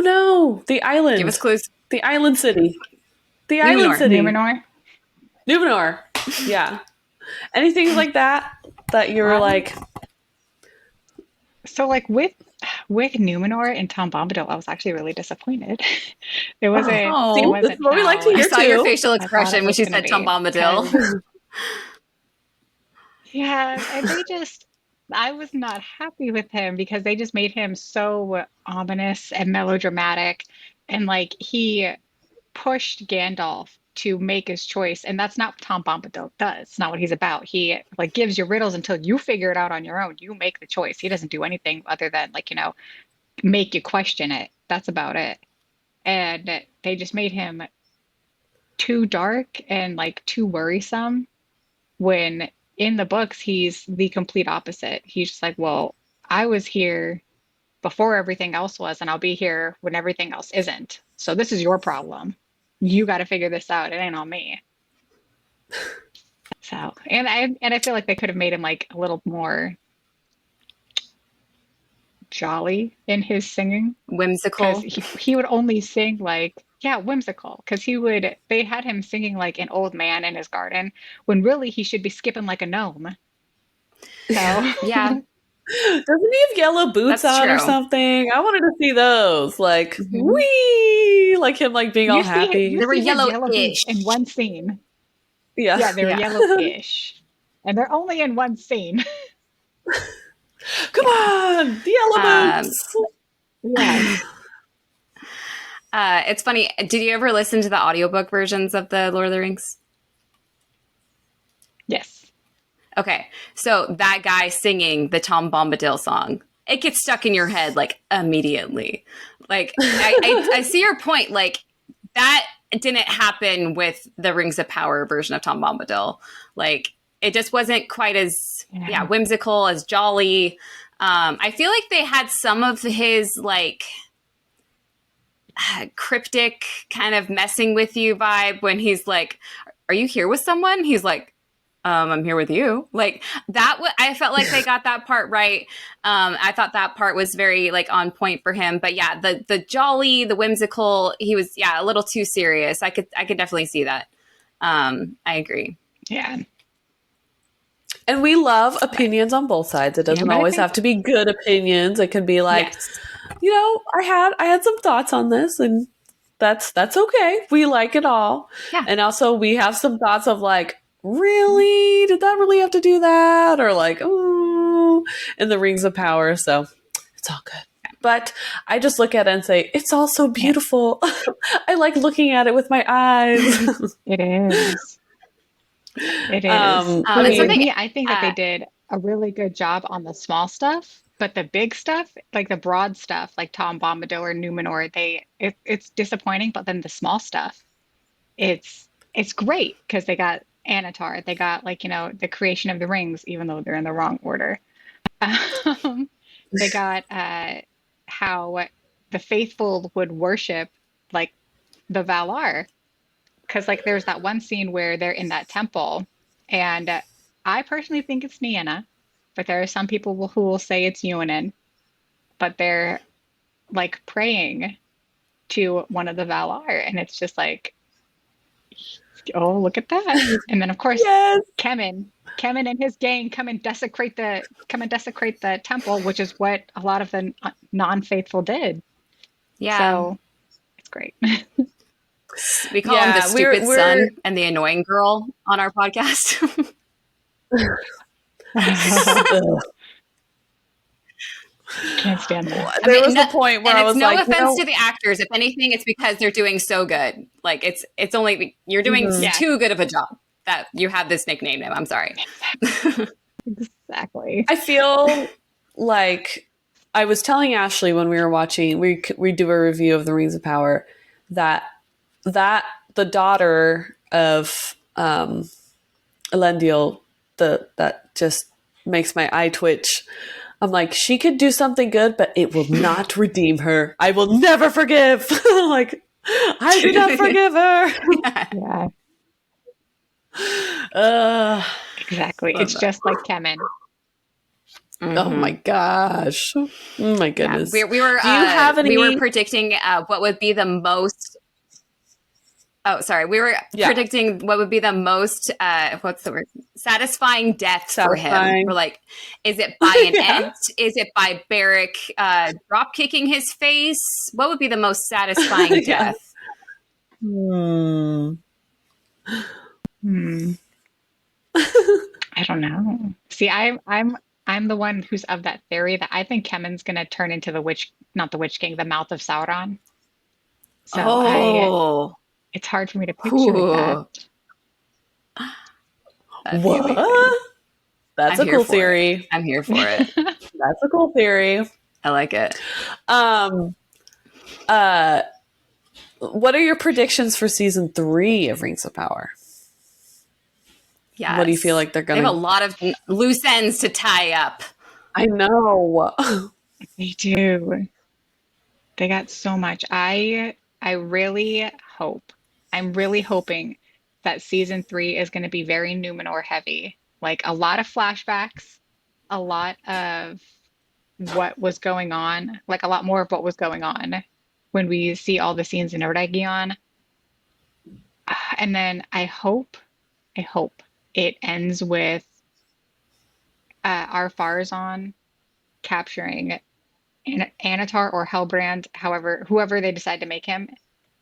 S1: no, the island.
S3: Give us clues.
S1: The island city. The
S3: Numenor.
S1: island city.
S2: Numenor.
S1: Yeah. Anything like that you were like,
S2: So like with Numenor and Tom Bombadil, I was actually really disappointed. It wasn't.
S3: Oh.
S2: It
S3: See,
S1: this
S2: wasn't
S1: is what we like to
S2: how
S3: I
S1: hear
S3: saw your
S1: too.
S3: facial
S2: I thought
S3: expression
S2: it
S3: when
S2: was
S3: she
S2: gonna
S3: said Tom
S2: be,
S3: Bombadil.
S2: 'cause- Yeah, and I was not happy with him because they just made him so ominous and melodramatic, and like he pushed Gandalf to make his choice, and that's not what Tom Bombadil does. It's not what he's about. He like gives you riddles until you figure it out on your own. You make the choice. He doesn't do anything other than like, make you question it. That's about it. And they just made him too dark and like too worrisome when in the books he's the complete opposite. He's just like, well, I was here before everything else was, and I'll be here when everything else isn't. So this is your problem. You got to figure this out. It ain't on me. So, and I feel like they could have made him like a little more jolly in his singing,
S3: Whimsical.
S2: because he would only sing like, yeah, whimsical, because they had him singing like an old man in his garden when really he should be skipping like a gnome. So
S3: Yeah,
S1: Doesn't he have yellow boots
S3: that's
S1: on or
S3: true.
S1: something? I wanted to see those. Like,
S2: Mhm.
S1: wee, like him like being all
S2: you see
S1: happy.
S3: They were
S2: his yellow boots
S3: yellow-ish.
S2: in one scene.
S1: Yeah.
S2: Yeah, they were
S3: Yeah.
S2: yellow-ish, and they're only in one scene.
S1: Come on, the yellow
S3: Um,
S1: boots.
S2: Yeah.
S3: It's funny. Did you ever listen to the audiobook versions of the Lord of the Rings?
S2: Yes.
S3: Okay, so that guy singing the Tom Bombadil song, it gets stuck in your head like immediately. Like I see your point. Like that didn't happen with the Rings of Power version of Tom Bombadil. Like it just wasn't quite as whimsical, as jolly. I feel like they had some of his like cryptic kind of messing with you vibe when he's like, "Are you here with someone?" He's like, I'm here with you. Like that. I felt like they got that part right. I thought that part was very like on point for him. But yeah, the jolly, the whimsical, he was a little too serious. I could definitely see that. I agree.
S2: Yeah.
S1: And we love opinions on both sides. It doesn't
S2: but I
S1: always
S2: think-
S1: have to be good opinions. It can be like,
S3: Yes.
S1: I had some thoughts on this, and that's okay. We like it all.
S3: Yeah.
S1: And also we have some thoughts of like, really? Did that really have to do that? Or like, ooh, in the Rings of Power. So it's all good. But I just look at it and say, it's all so beautiful. I like looking at it with my eyes.
S2: It is. It is.
S3: and
S2: For
S3: something-
S2: me, I think that they did a really good job on the small stuff, but the big stuff, like the broad stuff, like Tom Bombadil or Numenor, it's disappointing. But then the small stuff, it's great because they got Anatar, they got like the creation of the rings, even though they're in the wrong order. They got how the faithful would worship like the Valar. Because like there's that one scene where they're in that temple, and I personally think it's Nienna, but there are some people who will say it's Eowyn, but they're like praying to one of the Valar, and it's just like, oh, look at that! And then of course,
S1: Yes.
S2: Kemen and his gang come and desecrate the temple, which is what a lot of the non-faithful did.
S3: Yeah.
S2: So it's great.
S3: We call him the
S1: Yeah,
S3: stupid
S1: we're-
S3: son and the annoying girl on our podcast.
S1: Ugh.
S2: Can't stand that.
S1: There was a point where
S3: and
S1: I
S3: it's
S1: was
S3: no
S1: like,
S3: offense to the actors. If anything, it's because they're doing so good. Like it's only you're doing
S2: Yeah.
S3: too good of a job that you have this nickname name. I'm sorry.
S2: Exactly.
S1: I feel like I was telling Ashley when we were watching, we do a review of the Rings of Power, that the daughter of Elendil, that just makes my eye twitch. I'm like, she could do something good, but it will not redeem her. I will never forgive. Like, I do not forgive her.
S2: Yeah. Exactly. It's
S1: that.
S2: just like Kemen.
S1: Oh my gosh. Oh my goodness.
S3: Yeah. We were
S1: do you have any...
S3: we were predicting what would be the most we were predicting what would be the most what's the word? Satisfying death for him. We're like, is it by an ent? Is it by Beric drop kicking his face? What would be the most satisfying death?
S2: I don't know. See, I'm the one who's of that theory that I think Kemen's gonna turn into the not the Witch King, the mouth of Sauron. So it's hard for me to picture that.
S1: What? That's a cool theory.
S3: I'm here for it.
S1: That's a cool theory.
S3: I like it.
S1: What are your predictions for season 3 of Rings of Power?
S3: Yeah.
S1: What do you feel like they're going to...
S3: They have a lot of loose ends to tie up.
S1: I know.
S2: They do. They got so much. I'm really hoping that season 3 is going to be very Numenor heavy. Like a lot of flashbacks, a lot of what was going on, like a lot more of what was going on when we see all the scenes in Eregion. And then I hope it ends with our Farazan capturing Anatar or Hellbrand, whoever they decide to make him,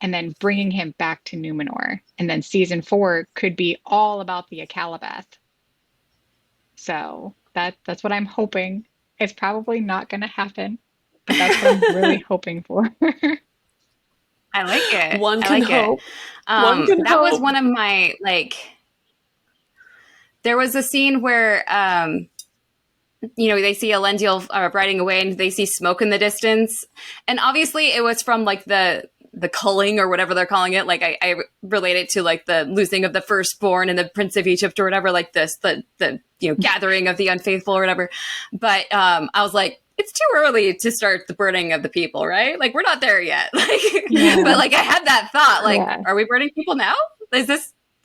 S2: and then bringing him back to Numenor. And then season 4 could be all about the Akalabath. So that's what I'm hoping. It's probably not going to happen, but that's what I'm really hoping for.
S3: I like it.
S1: One can hope.
S3: That was one of my, like, there was a scene where, they see Elendil riding away and they see smoke in the distance. And obviously it was from like the culling or whatever they're calling it. Like I relate it to like the losing of the firstborn and the Prince of Egypt or whatever, like this, the gathering of the unfaithful or whatever. But I was like, it's too early to start the burning of the people, right? Like we're not there yet. Like, but like I had that thought, like, are we burning people now?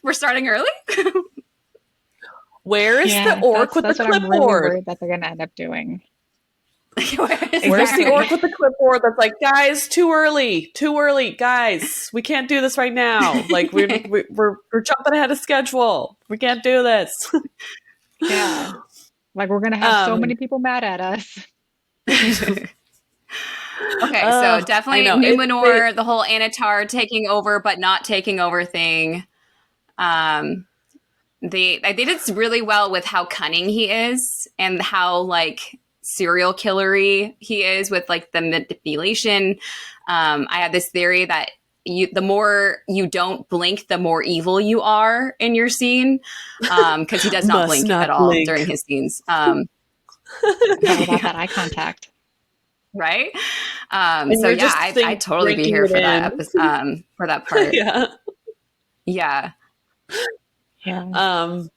S3: We're starting early?
S1: Where is the orc with the clipboard?
S2: I'm really worried that they're going to end up doing.
S1: Where's the orc with the clipboard that's like, guys, too early, guys, we can't do this right now. Like we're jumping ahead of schedule. We can't do this.
S2: Yeah, like we're gonna have so many people mad at us.
S3: Okay, so definitely Numenor, the whole Anatar taking over but not taking over thing. They did really well with how cunning he is and how like serial killery he is with like the manipulation. I have this theory that the more you don't blink, the more evil you are in your scene, because he does not blink at all during his scenes.
S2: About that eye contact,
S3: right? So yeah, I'd totally be here for that episode, for that part. Yeah. Is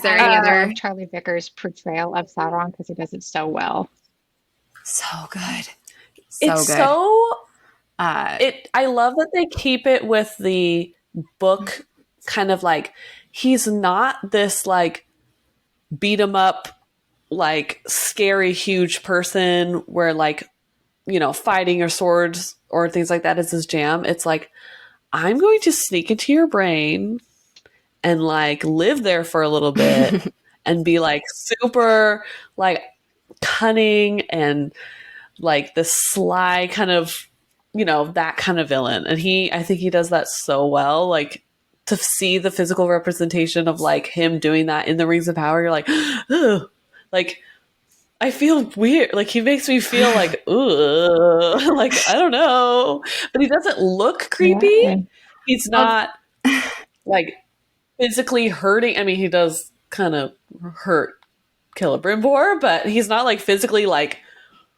S3: there any other
S2: Charlie Vickers' portrayal of Sauron because he does it so well?
S3: So good.
S1: I love that they keep it with the book kind of like he's not this like beat 'em up like scary huge person where like fighting or swords or things like that is his jam. It's like I'm going to sneak into your brain and like live there for a little bit and be like super like cunning and like the sly kind of that kind of villain. And I think he does that so well. Like to see the physical representation of like him doing that in the Rings of Power, you're like, ugh. Like I feel weird. Like he makes me feel like, ugh. Like I don't know, but he doesn't look creepy. Yeah. He's not like physically hurting. I mean, he does kind of hurt kill a Brimbor, but he's not like physically like,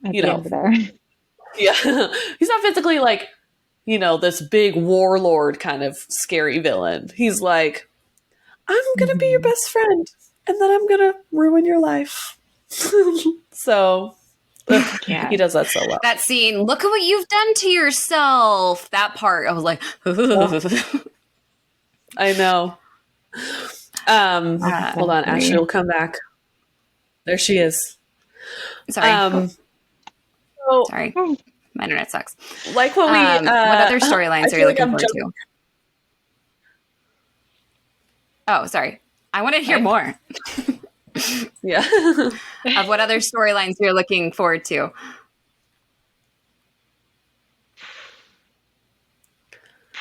S2: At
S1: you
S2: the
S1: know,
S2: end there.
S1: yeah, he's not physically like, you know, this big warlord kind of scary villain. He's like, I'm gonna be your best friend, and then I'm gonna ruin your life. So
S2: Yeah.
S1: he does that so well.
S3: That scene, look at what you've done to yourself. That part, I was like,
S1: I know. Hold on, Ashley will come back. There she is.
S3: sorry.
S1: So,
S3: Sorry. My internet sucks.
S1: like what we,
S3: what other
S1: I
S3: storylines are
S1: feel
S3: you
S1: like
S3: looking
S1: I'm
S3: forward to? Oh, sorry. I want to hear more
S1: Yeah.
S3: of what other storylines you're looking forward to.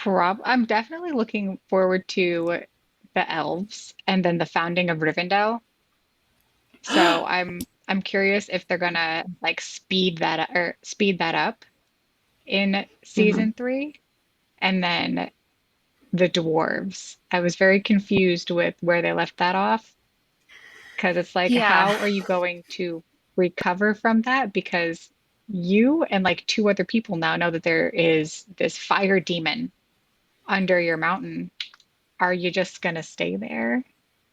S2: I'm definitely looking forward to the elves and then the founding of Rivendell. So I'm curious if they're gonna like speed that up in season 3. And then the dwarves. I was very confused with where they left that off because it's like,
S3: Yeah.
S2: how are you going to recover from that? Because you and like 2 other people now know that there is this fire demon under your mountain. Are you just gonna stay there?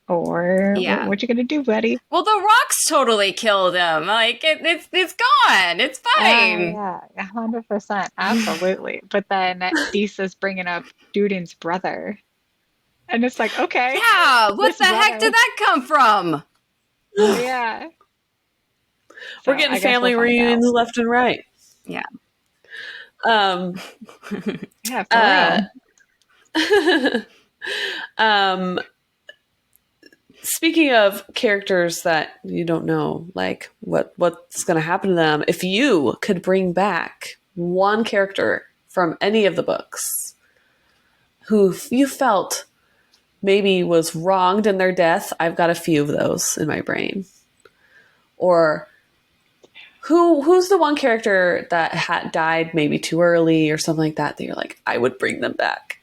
S2: Or
S3: Yeah.
S2: what you gonna do, buddy?
S3: Well, the rocks totally killed him. Like it's gone. It's fine.
S2: Yeah, 100%. Absolutely. But then Disa's bringing up Duden's brother. And it's like, okay,
S3: Yeah. What
S2: this
S3: the heck
S2: brother.
S3: did that come from?
S2: Yeah.
S1: We're
S2: So I
S1: getting
S2: guess
S1: family
S2: we'll find
S1: reunions
S2: out.
S1: left and right.
S3: Yeah.
S1: Um,
S2: Yeah, for real.
S1: um, speaking of characters that you don't know, like what's going to happen to them, if you could bring back one character from any of the books who you felt maybe was wronged in their death, I've got a few of those in my brain. Or who's the one character that had died maybe too early or something like that you're like, I would bring them back.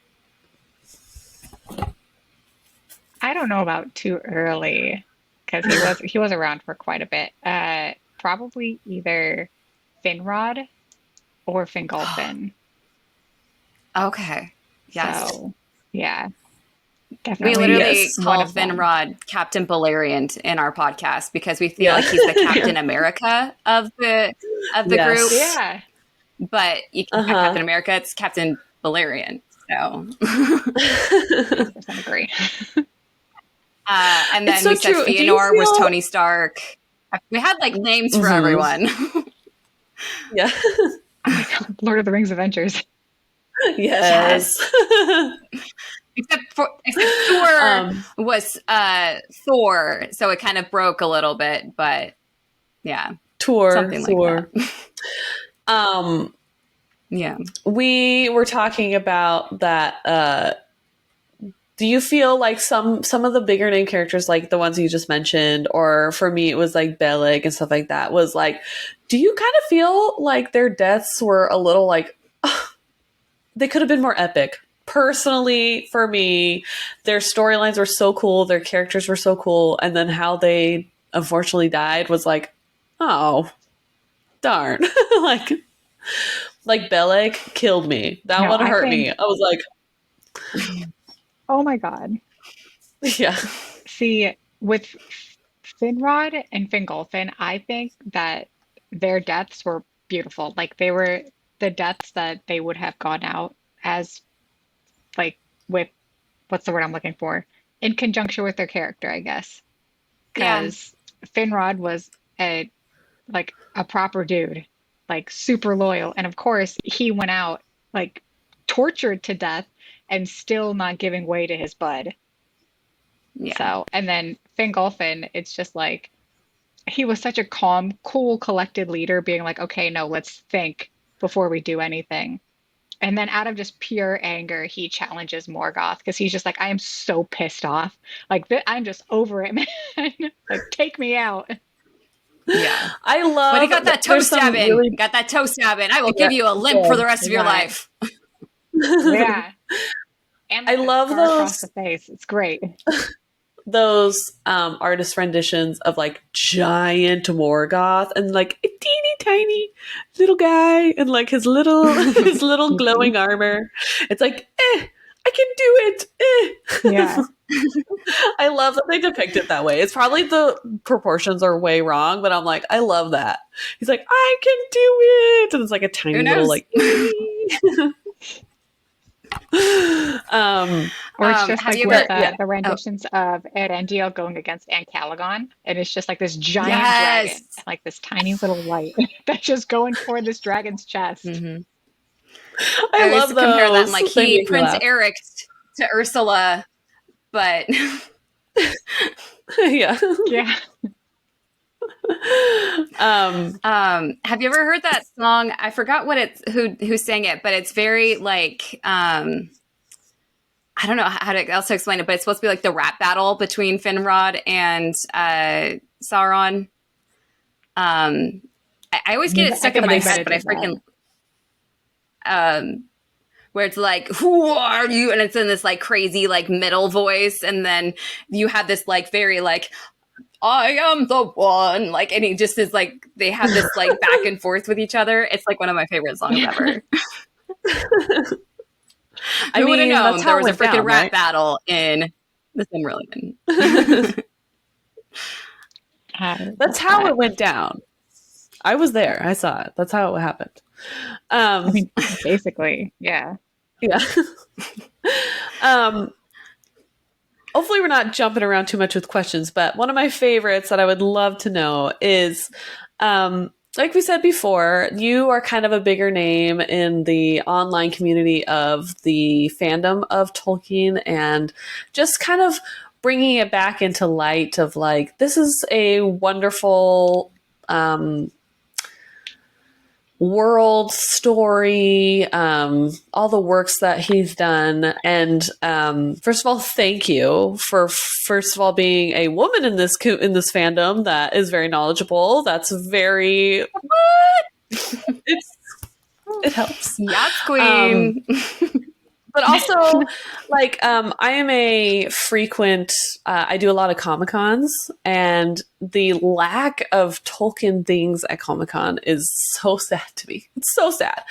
S2: I don't know about too early because he was around for quite a bit. Probably either Finrod or Fingolfin.
S3: Okay. Yes.
S2: So yeah,
S3: We
S2: definitely.
S3: literally
S1: Yes,
S2: one
S3: call
S2: of them.
S3: Captain Captain Balerian in our podcast because we feel like he's the Captain America of the
S1: Yes.
S3: group.
S2: Yeah.
S3: But you can Captain America, it's Captain Balerian. So
S2: 100% agree.
S3: and then
S1: It's so
S3: we said
S1: true. Do you
S3: Fëanor was
S1: feel-
S3: Tony Stark. We had like names for everyone.
S1: Yeah.
S2: Oh my God, Lord of the Rings Adventures.
S1: Yes.
S3: Except Thor was Thor, so it kind of broke a little bit, but yeah. Something like
S1: that.
S3: Yeah.
S1: We were talking about that. Do you feel like some of the bigger name characters, like the ones you just mentioned, or for me it was like Bellic and stuff like that, was like, do you kind of feel like their deaths were a little like, they could have been more epic? Personally, for me, their storylines were so cool, their characters were so cool, and then how they unfortunately died was like, oh, darn. like Bellic killed me. That
S2: No,
S1: one
S2: I
S1: hurt
S2: think-
S1: me. I was like,
S2: Oh my God.
S1: yeah.
S2: See, with Finrod and Fingolfin, I think that their deaths were beautiful. Like they were the deaths that they would have gone out as, like, with what's the word I'm looking for? In conjunction with their character, I guess.
S3: Yeah.
S2: Because Finrod was a proper dude, like super loyal. And of course, he went out like tortured to death and still not giving way to his bud.
S3: Yeah.
S2: So, and then Fingolfin, it's just like he was such a calm, cool, collected leader, being like, okay, no, let's think before we do anything. And then out of just pure anger, he challenges Morgoth because he's just like, I am so pissed off. Like, I'm just over it, man. Like, take me out.
S3: Yeah.
S1: I love.
S3: But he got that toe
S1: there's some
S3: stabbing.
S1: really-
S3: Got that toe stabbing. I will
S1: Yeah,
S3: give you a limp for the rest of your
S2: Yeah.
S3: life.
S2: Yeah. And
S1: I
S2: like, a
S1: love
S2: scar across
S1: those-
S2: the face. It's great.
S1: those artist renditions of like giant Morgoth and like a teeny tiny little guy and like his little glowing armor. It's like, I can do it.
S2: Yeah.
S1: I love that they depict it that way. It's probably the proportions are way wrong, but I'm like, I love that. He's like, I can do it. And it's like a tiny little like
S2: Or it's just
S3: have
S2: like
S3: you
S2: with
S3: ever-
S2: the renditions of Erendiel going against Ancalagon, and it's just like this giant
S3: Yes.
S2: dragon, like this tiny little light that's just going for this dragon's chest.
S3: Mm-hmm.
S1: I
S3: always
S1: love
S3: compare them
S1: those.
S3: like
S1: They
S3: he
S1: make me
S3: Prince
S1: laugh.
S3: Eric to Ursula, but
S1: Yeah.
S2: Yeah.
S3: have you ever heard that song? I forgot what it's who sang it, but it's very like I don't know how to else to explain it, but it's supposed to be like the rap battle between Finrod and Sauron. I always get it stuck in my head, but I freaking where it's like, who are you? And it's in this like crazy like middle voice, and then you have this like very like, I am the one, like, and he just is like, they have this like back and forth with each other. It's like one of my favorite songs ever. Who would have known there was a freaking rap battle in the Silmarillion?
S1: That's how it went down. I was there. I saw it. That's how it happened.
S2: I mean, basically, yeah.
S1: Yeah. Hopefully we're not jumping around too much with questions, but one of my favorites that I would love to know is, like we said before, you are kind of a bigger name in the online community of the fandom of Tolkien, and just kind of bringing it back into light of like, this is a wonderful world story, all the works that he's done. And first of all, thank you for being a woman in this fandom that is very knowledgeable. That's very it helps.
S3: Yes, queen.
S1: But also, like, I am a frequent, I do a lot of Comic-Cons, and the lack of Tolkien things at Comic-Con is so sad to me. It's so sad.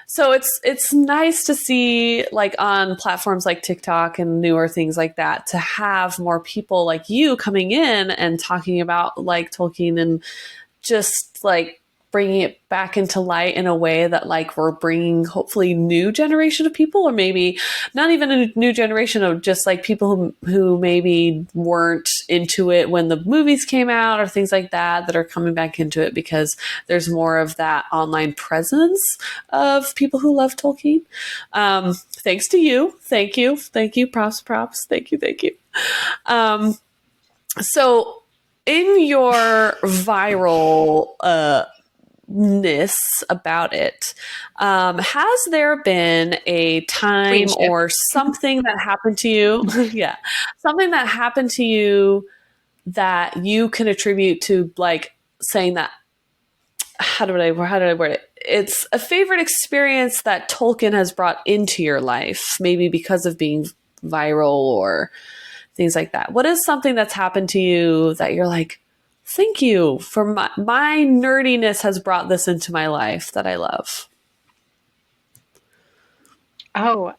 S1: So it's nice to see, like, on platforms like TikTok and newer things like that, to have more people like you coming in and talking about, like, Tolkien, and just, like, bringing it back into light in a way that like we're bringing hopefully new generation of people, or maybe not even a new generation of just like people who maybe weren't into it when the movies came out or things like that are coming back into it because there's more of that online presence of people who love Tolkien. Thanks to you. Thank you. Props. Thank you. So in your viral, ness about it, has there been a time or something that happened to you something that happened to you that you can attribute to, like, saying that, how did I word it, it's a favorite experience that Tolkien has brought into your life, maybe because of being viral or things like that? What is something that's happened to you that you're like, thank you for my nerdiness has brought this into my life that I love?
S2: Oh,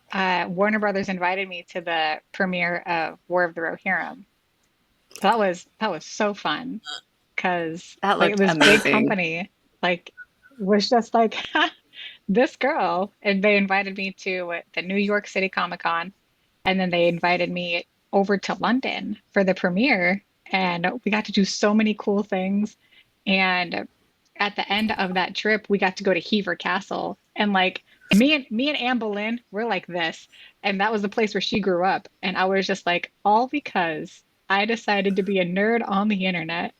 S2: Warner Brothers invited me to the premiere of War of the Rohirrim. That was so fun, because
S3: That
S2: like
S3: looked
S2: this
S3: amazing.
S2: big company like was just like this girl, and they invited me to the New York City Comic Con, and then they invited me over to London for the premiere. And we got to do so many cool things. And at the end of that trip, we got to go to Hever Castle. And like me and Anne Boleyn, we're like this. And that was the place where she grew up. And I was just like, all because I decided to be a nerd on the internet,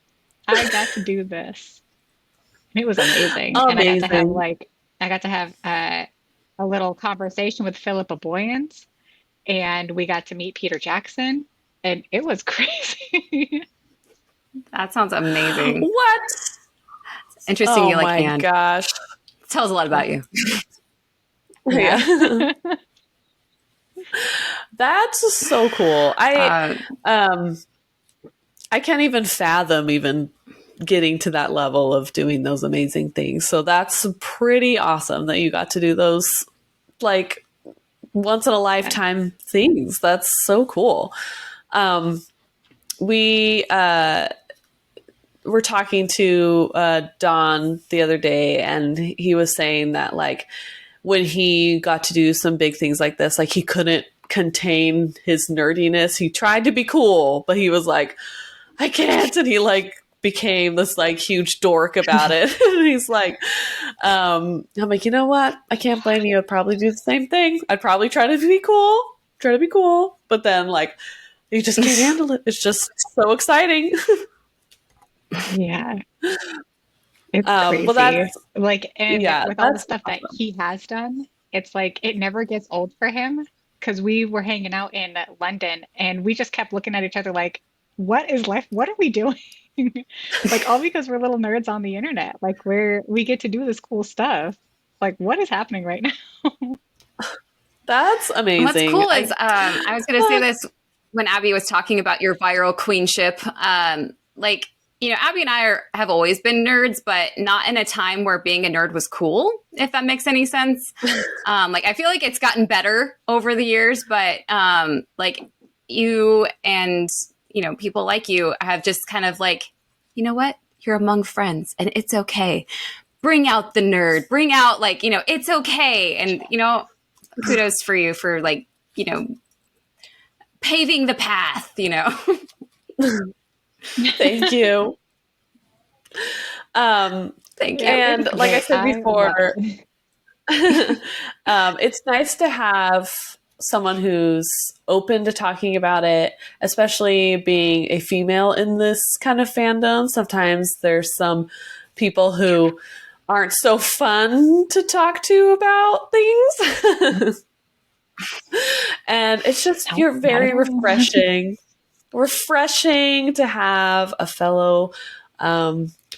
S2: I got to do this. And it was amazing. And I got to have a little conversation with Philippa Boyens, and we got to meet Peter Jackson. And it was crazy.
S3: That sounds amazing.
S1: What?
S3: Interesting. You like Anne.
S1: Oh my gosh.
S3: Tells a lot about you.
S1: Yeah. That's so cool. I can't even fathom even getting to that level of doing those amazing things. So that's pretty awesome that you got to do those like once in a lifetime things. That's so cool. We were talking to Don the other day, and he was saying that like when he got to do some big things like this, like he couldn't contain his nerdiness. He tried to be cool, but he was like, I can't. And he like became this like huge dork about it. And he's like, I'm like, you know what? I can't blame you. I'd probably do the same thing. I'd probably try to be cool. But then like, you just can't handle it. It's just so exciting.
S2: Yeah. It's crazy.
S1: Well, that's,
S2: like, and
S1: yeah,
S2: with all the
S1: that's
S2: stuff that
S1: awesome.
S2: he has done, it's like it never gets old for him because we were hanging out in London and we just kept looking at each other like, what is life? What are we doing? Like, all because we're little nerds on the internet. Like, we get to do this cool stuff. Like, what is happening right now?
S1: That's
S3: And what's
S1: amazing.
S3: cool is I was going to say this when Abby was talking about your viral queenship. Like, you know, Abby and I have always been nerds, but not in a time where being a nerd was cool, if that makes any sense. Like, I feel like it's gotten better over the years, but like you and, you know, people like you have just kind of like, you know what? You're among friends and it's okay. Bring out the nerd, bring out like, you know, it's okay. And, you know, kudos for you for like, you know, paving the path, you know.
S1: Thank you.
S3: Thank you.
S1: And like I said
S2: love
S1: before,
S2: it.
S1: it's nice to have someone who's open to talking about it, especially being a female in this kind of fandom. Sometimes there's some people who aren't so fun to talk to about things. And it's just,
S2: No,
S1: you're
S2: not
S1: very
S2: at all.
S1: refreshing to have a fellow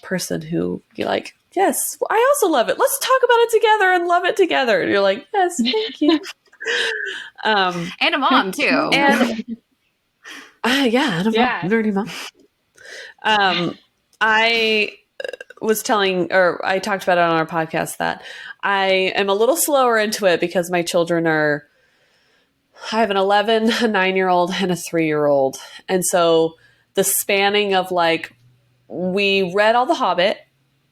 S1: person who you're like, yes, I also love it. Let's talk about it together and love it together. And you're like, yes, thank you.
S3: And a mom too.
S1: And yeah, and a mom,
S2: Yeah.
S1: nerdy mom. I was telling, or I talked about it on our podcast, that I am a little slower into it because my children are, I have an 11, a 9-year-old, and a 3-year-old. And so the spanning of like, we read all The Hobbit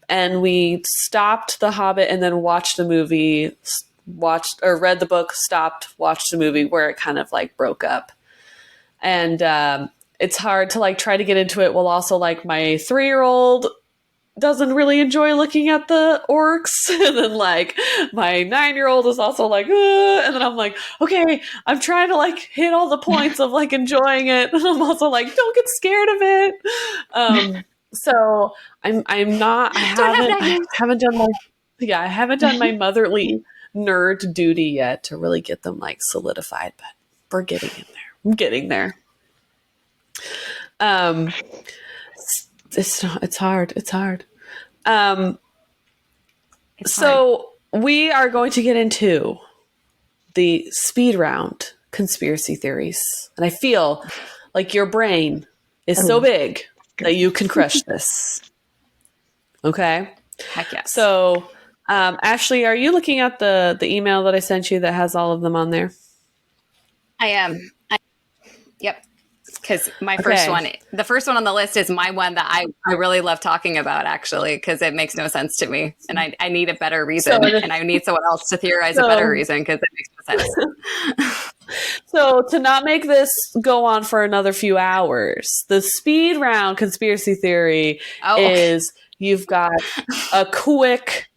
S1: and we stopped The Hobbit and then watched the movie, read the book, stopped, watched the movie, where it kind of like broke up. And it's hard to like try to get into it while also like my 3-year-old doesn't really enjoy looking at the orcs. And then like my 9-year-old is also like, and then I'm like, okay, I'm trying to like hit all the points of like enjoying it. And I'm also like, don't get scared of it. So I'm not, I haven't done my motherly nerd duty yet to really get them like solidified, but we're getting in there. I'm getting there. It's hard. So we are going to get into the speed round conspiracy theories. And I feel like your brain is so big that you can crush this. Okay?
S3: Heck yes.
S1: So, Ashley, are you looking at the email that I sent you that has all of them on there?
S3: I am. Yep. Because the first one on the list is my one that I really love talking about, actually, because it makes no sense to me. And I need a better reason. And I need someone else to theorize a better reason because it makes no sense.
S1: So to not make this go on for another few hours, the speed round conspiracy theory is you've got a quick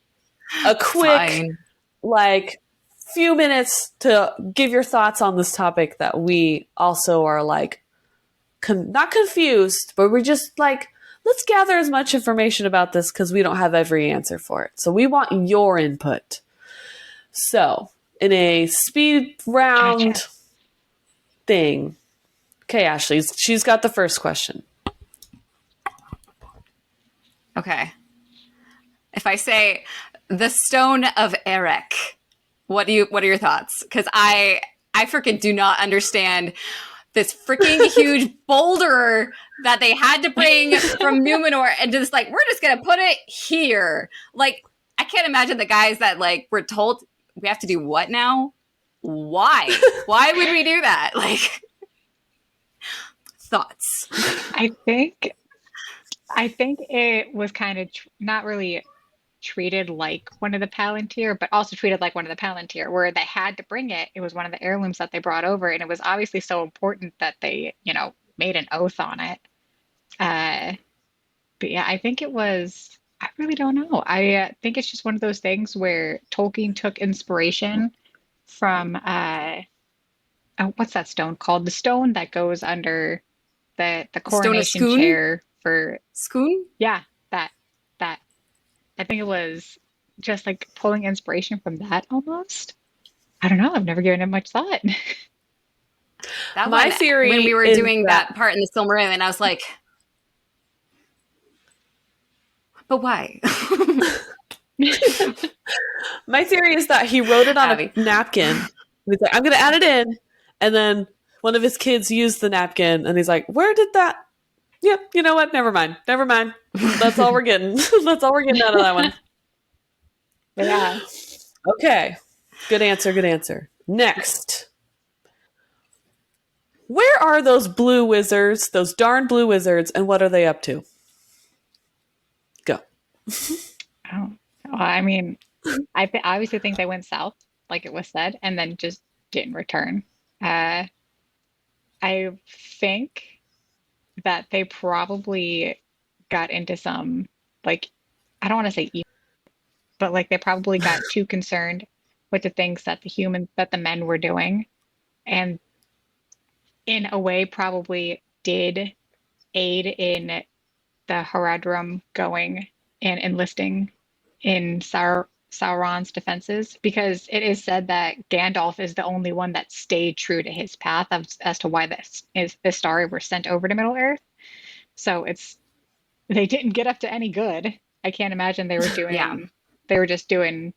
S3: Fine.
S1: like few minutes to give your thoughts on this topic that we also are like not confused, but we're just like, let's gather as much information about this because we don't have every answer for it. So we want your input. So in a speed round thing, okay, Ashley, she's got the first question.
S3: Okay. If I say the Stone of Erech, what are your thoughts? Because I I freaking do not understand this freaking huge boulder that they had to bring from Numenor and just like, we're just going to put it here. Like, I can't imagine the guys that like were told we have to do what now? Why? Why would we do that? Like, thoughts.
S2: I think it was kind of not really treated like one of the Palantir, but also treated like one of the Palantir, where they had to bring it. It was one of the heirlooms that they brought over, and it was obviously so important that they, made an oath on it. But yeah, I think it was. I really don't know. I think it's just one of those things where Tolkien took inspiration from what's that stone called? The stone that goes under the coronation chair for
S3: Scoon?
S2: Yeah, that. I think it was just like pulling inspiration from that almost. I don't know. I've never given it much thought.
S3: That
S1: My
S3: one,
S1: theory
S3: when we were
S1: is
S3: doing that part in the Silmarillion, I was like, but why?
S1: My theory is that he wrote it on a napkin. He's like, I'm going to add it in. And then one of his kids used the napkin, and he's like, where did that? Yep, you know what? Never mind. That's all we're getting. That's all we're getting out of that one.
S2: Yeah.
S1: Okay. Good answer. Next. Where are those blue wizards, those darn blue wizards, and what are they up to? Go.
S2: Oh, well, I mean, I obviously think they went south, like it was said, and then just didn't return. I think that they probably got into some, like, I don't want to say evil, but like they probably got too concerned with the things that the men were doing, and in a way probably did aid in the Haradrim going and enlisting in Sauron's defenses, because it is said that Gandalf is the only one that stayed true to his path as to why this Istari were sent over to Middle Earth. So they didn't get up to any good. I can't imagine they were doing they were just doing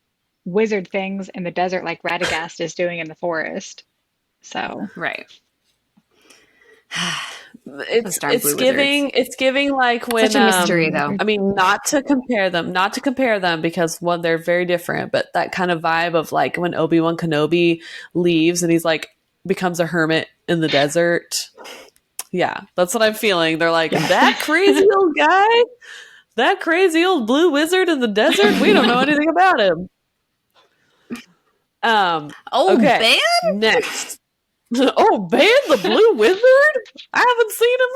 S2: wizard things in the desert like Radagast is doing in the forest. So
S3: right.
S1: It's giving like when
S3: such a mystery though.
S1: I mean, not to compare them because one, they're very different, but that kind of vibe of like when Obi-Wan Kenobi leaves and he's like becomes a hermit in the desert. Yeah, that's what I'm feeling. They're like, that crazy old guy, that crazy old blue wizard in the desert, we don't know anything about him. Okay.
S3: Ben?
S1: Next. Oh, Ben the Blue Wizard? I haven't seen him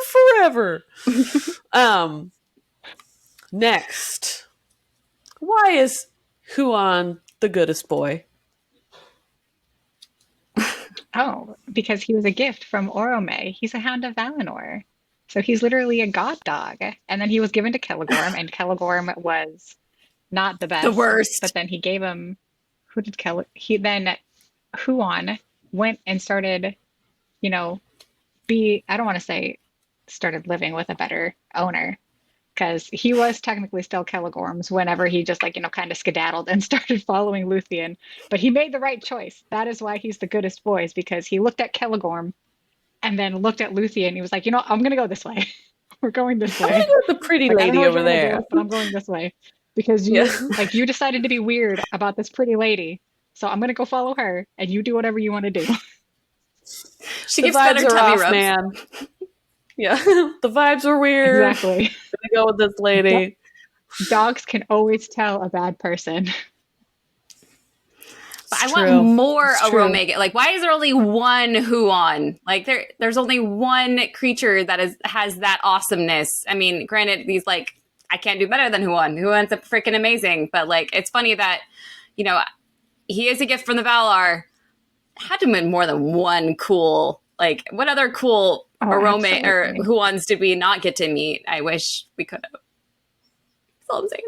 S1: forever. Next. Why is Huan the goodest boy?
S2: Oh, because he was a gift from Orome. He's a Hound of Valinor. So he's literally a god dog. And then he was given to Celegorm, and Celegorm was not the best.
S3: The worst.
S2: But then he gave him Huan went and started, I don't want to say started living with a better owner, because he was technically still Celegorm's whenever he just kind of skedaddled and started following Luthien. But he made the right choice. That is why he's the goodest boy, is because he looked at Celegorm and then looked at Luthien and he was like, I'm going to go this way. We're going this way.
S1: I'm going to go with the pretty lady over there.
S2: But I'm going this way because you decided to be weird about this pretty lady. So I'm going to go follow her and you do whatever you want to do.
S3: She gives better tummy rubs.
S1: Man. Yeah, the vibes were weird.
S2: Exactly.
S1: Gonna go with this lady.
S2: Dogs can always tell a bad person.
S3: But I want more Orome. Like, why is there only one Huan? Like, there's only one creature that has that awesomeness. I mean, granted, these I can't do better than Huan. Huan's freaking amazing. But it's funny that he is a gift from the Valar. Had to have been more than one cool. What other cool Orome or Huans did we not get to meet? I wish we could have. That's all I'm saying.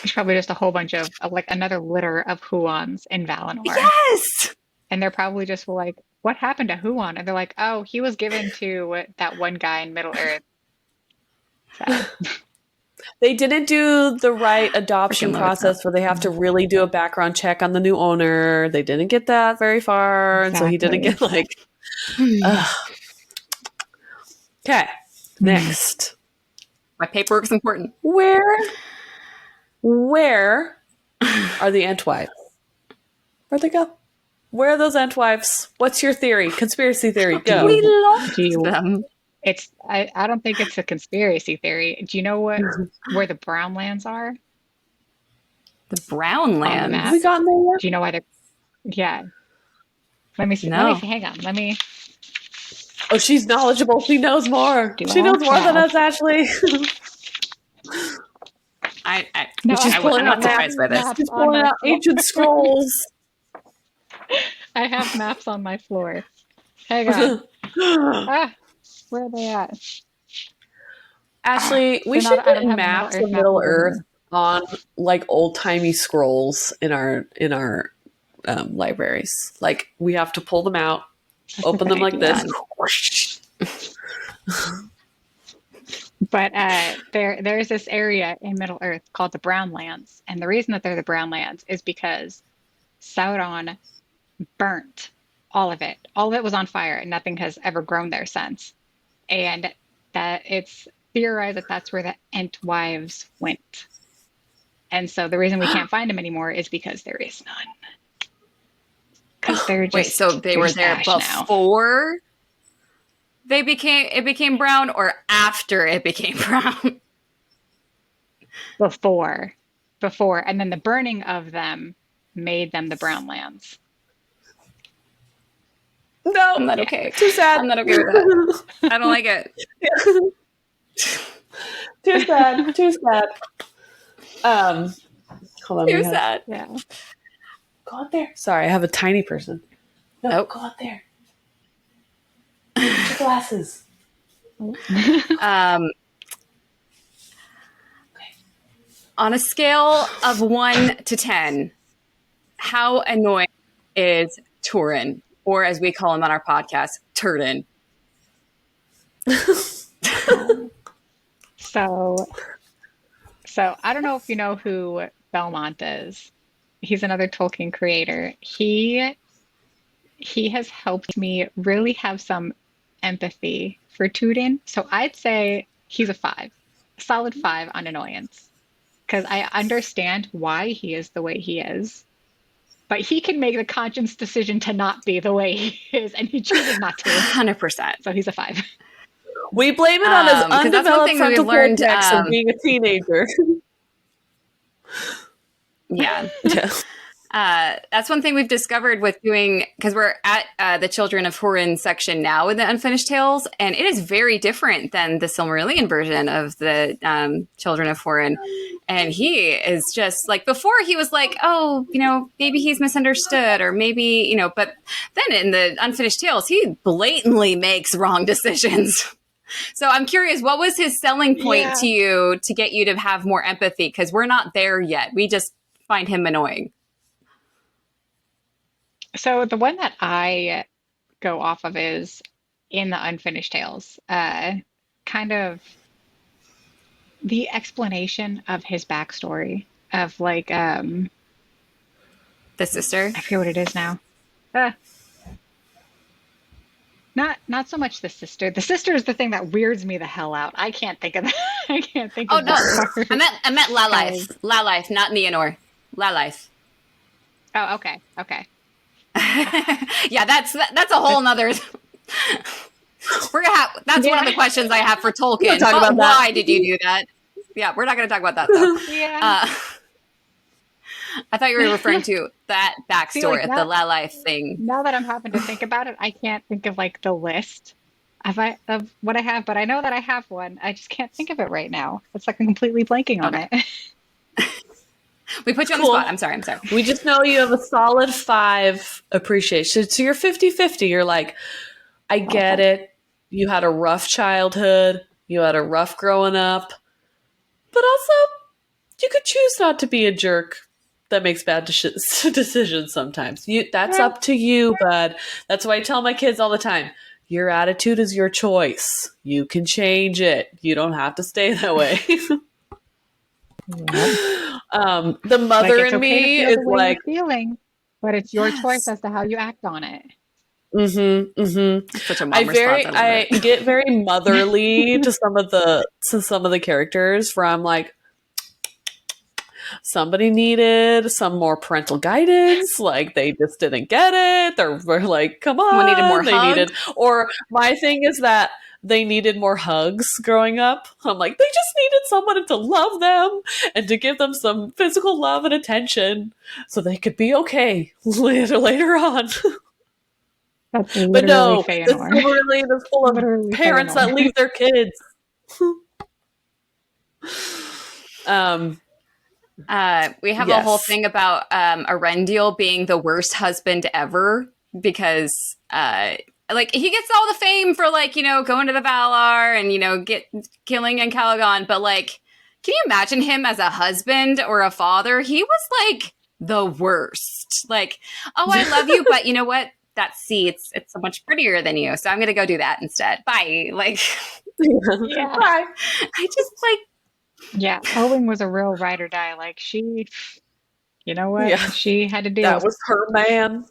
S2: There's probably just a whole bunch of another litter of Huans in Valinor.
S3: Yes!
S2: And they're probably just like, what happened to Huan? And they're like, oh, he was given to that one guy in Middle Earth. So.
S1: They didn't do the right adoption
S3: Freaking love
S1: process where they have to really do a background check on the new owner. They didn't get that very far. And so he didn't get like, ugh. Okay. Next.
S3: My paperwork's important.
S1: Where are the Entwives? Where'd they go? Where are those Entwives? What's your theory? Conspiracy theory. Go.
S3: We lost them.
S2: I don't think it's a conspiracy theory. Do you know where the Brownlands are?
S3: The Brown Land.
S2: map.
S1: Have we gotten there yet?
S2: Do you know why they're? Yeah. Let me see.
S3: No.
S2: Hang on. Let me.
S1: Oh, she's knowledgeable. She knows more.
S2: Do
S1: She
S2: I?
S1: knows more than
S2: No.
S1: us, Ashley.
S2: No,
S1: She's
S2: I-
S1: pulling
S3: I'm
S1: out
S3: not surprised by this.
S2: maps
S1: She's
S2: on
S1: pulling
S2: my
S1: out
S2: floor.
S1: ancient scrolls.
S2: I have maps on my floor. Hang on. Ah, where are they at?
S1: Ashley, we
S2: So
S1: should
S2: not- I
S1: get
S2: don't have a
S1: maps
S2: Middle
S1: of
S2: Earth
S1: Middle
S2: map over
S1: Earth on like old timey scrolls in our libraries. Like we have to pull them out,
S2: That's a
S1: open
S2: good
S1: them like
S2: idea.
S1: this.
S2: But there's this area in Middle Earth called the Brownlands, and the reason that they're the Brownlands is because Sauron burnt all of it. All of it was on fire, and nothing has ever grown there since. And that it's theorized that that's where the Entwives went. And so the reason we can't find them anymore is because there is none. Because they're just
S3: Wait, so they were there
S2: trash now.
S3: before it became brown, or after it became brown?
S2: Before, and then the burning of them made them the Brownlands.
S1: No,
S3: I'm not okay.
S1: too sad.
S3: I'm not okay with that. I don't like it.
S1: Too sad. Too sad. Hold on.
S3: Too
S1: we have-
S3: sad.
S2: Yeah.
S1: Go out there. Sorry, I have a tiny person. No,
S3: Nope.
S1: go out there. Get your glasses.
S3: On a scale of 1 to 10, how annoying is Turin, or as we call him on our podcast, Turden?
S2: So I don't know if you know who Belmont is. He's another Tolkien creator. He has helped me really have some empathy for Tootin. So I'd say he's a 5, a solid 5 on annoyance. Because I understand why he is the way he is. But he can make the conscious decision to not be the way he is, and he chooses not to.
S3: 100%.
S2: So he's a 5.
S1: We blame it on his
S3: 'cause that's one
S1: undeveloped
S3: thing
S1: frontal
S3: we've learned,
S1: cortex of being a teenager.
S3: Yeah.
S1: Yeah.
S3: That's one thing we've discovered with doing, because we're at the Children of Hurin section now in the Unfinished Tales, and it is very different than the Silmarillion version of the Children of Hurin. And he is just like, before he was like, oh, maybe he's misunderstood, or maybe, but then in the Unfinished Tales, he blatantly makes wrong decisions. So I'm curious, what was his selling point to you to get you to have more empathy? Because we're not there yet. We just find him annoying.
S2: So the one that I go off of is in the Unfinished Tales, kind of the explanation of his backstory of like,
S3: The sister?
S2: I forget what it is now. Not so much the sister. The sister is the thing that weirds me the hell out. I can't think of that. I can't think
S3: Oh,
S2: of
S3: no.
S2: that part.
S3: I meant La Life. La Life, not Neonor. La Life.
S2: Oh, okay. Okay.
S3: Yeah, that's a whole nother. We're gonna have. That's one of the questions I have for Tolkien.
S1: talk about that.
S3: Why did you do that? Yeah, we're not going to talk about that though.
S2: Yeah.
S3: I thought you were referring to that backstory,
S2: like
S3: the La Life thing.
S2: Now that I'm having to think about it, I can't think of like the list of what I have, but I know that I have one. I just can't think of it right now. It's like I'm completely blanking on it.
S3: We put you on
S1: Cool.
S3: the spot. I'm sorry.
S1: We just know you have a solid 5 appreciation. So you're 50-50. You're like, I get it. You had a rough childhood. You had a rough growing up. But also, you could choose not to be a jerk that makes bad decisions sometimes. That's up to you, bud. That's why I tell my kids all the time, your attitude is your choice. You can change it. You don't have to stay that way. The mother
S2: Like, it's
S1: in
S2: okay to
S1: me
S2: feel
S1: is
S2: the way
S1: like,
S2: you're feeling, but it's your choice
S1: yes.
S2: as to how you act on it.
S3: Such a mom response. I love
S1: I
S3: it.
S1: get very motherly to some of the characters, where I'm like, somebody needed some more parental guidance. Like, they just didn't get it. We're like, come
S3: Someone needed more
S1: on. They
S3: hugs.
S1: needed, or my thing is that they needed more hugs growing up. I'm like, they just needed someone to love them and to give them some physical love and attention so they could be okay later on.
S2: That's
S1: But
S2: literally
S1: no, the
S2: Feanor.
S1: Silmarillion is full of
S2: Literally
S1: parents that
S2: Feanor.
S1: leave their kids.
S3: We have a
S1: Yes.
S3: whole thing about Arendil being the worst husband ever because like he gets all the fame for like, you know, going to the Valar and, you know, killing in Calagon, but like, can you imagine him as a husband or a father? He was like the worst. Like, oh, I love you, but you know what? That sea, it's so much prettier than you, so I'm gonna go do that instead. Bye. Like,
S2: Yeah.
S3: bye. I just like.
S2: Yeah, Owen was a real ride or die. Like, she, you know what?
S1: Yeah.
S2: She had to deal
S1: That
S2: with
S1: was her man.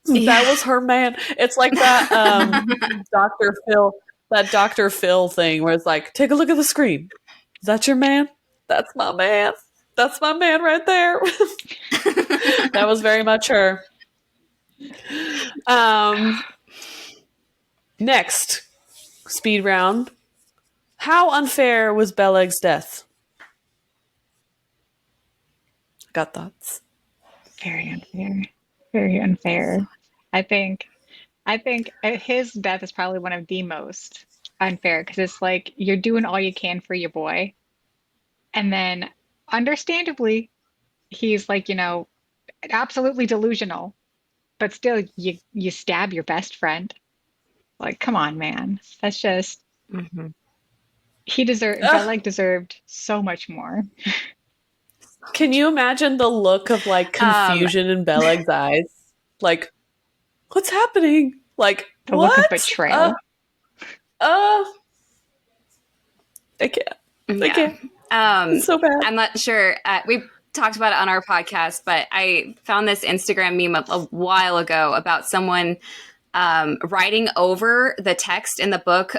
S3: Yeah.
S1: That was her man. It's like that Dr. Phil thing where it's like, take a look at the screen. Is that your man? That's my man. That's my man right there. That was very much her. Next speed round. How unfair was Beleg's death? Got thoughts?
S2: very unfair. Very unfair. I think his death is probably one of the most unfair because it's like you're doing all you can for your boy, and then understandably, he's like, you know, absolutely delusional, but still you stab your best friend. Like, come on, man. That's just
S3: Mhm.
S2: Beleg deserved so much more.
S1: Can you imagine the look of like confusion in Beleg's eyes? Like, what's happening? Like,
S2: The look of
S1: what?
S2: betrayal.
S1: I can't. I
S3: Yeah.
S1: can't. It's so bad.
S3: I'm not sure. We talked about it on our podcast, but I found this Instagram meme a while ago about someone writing over the text in the book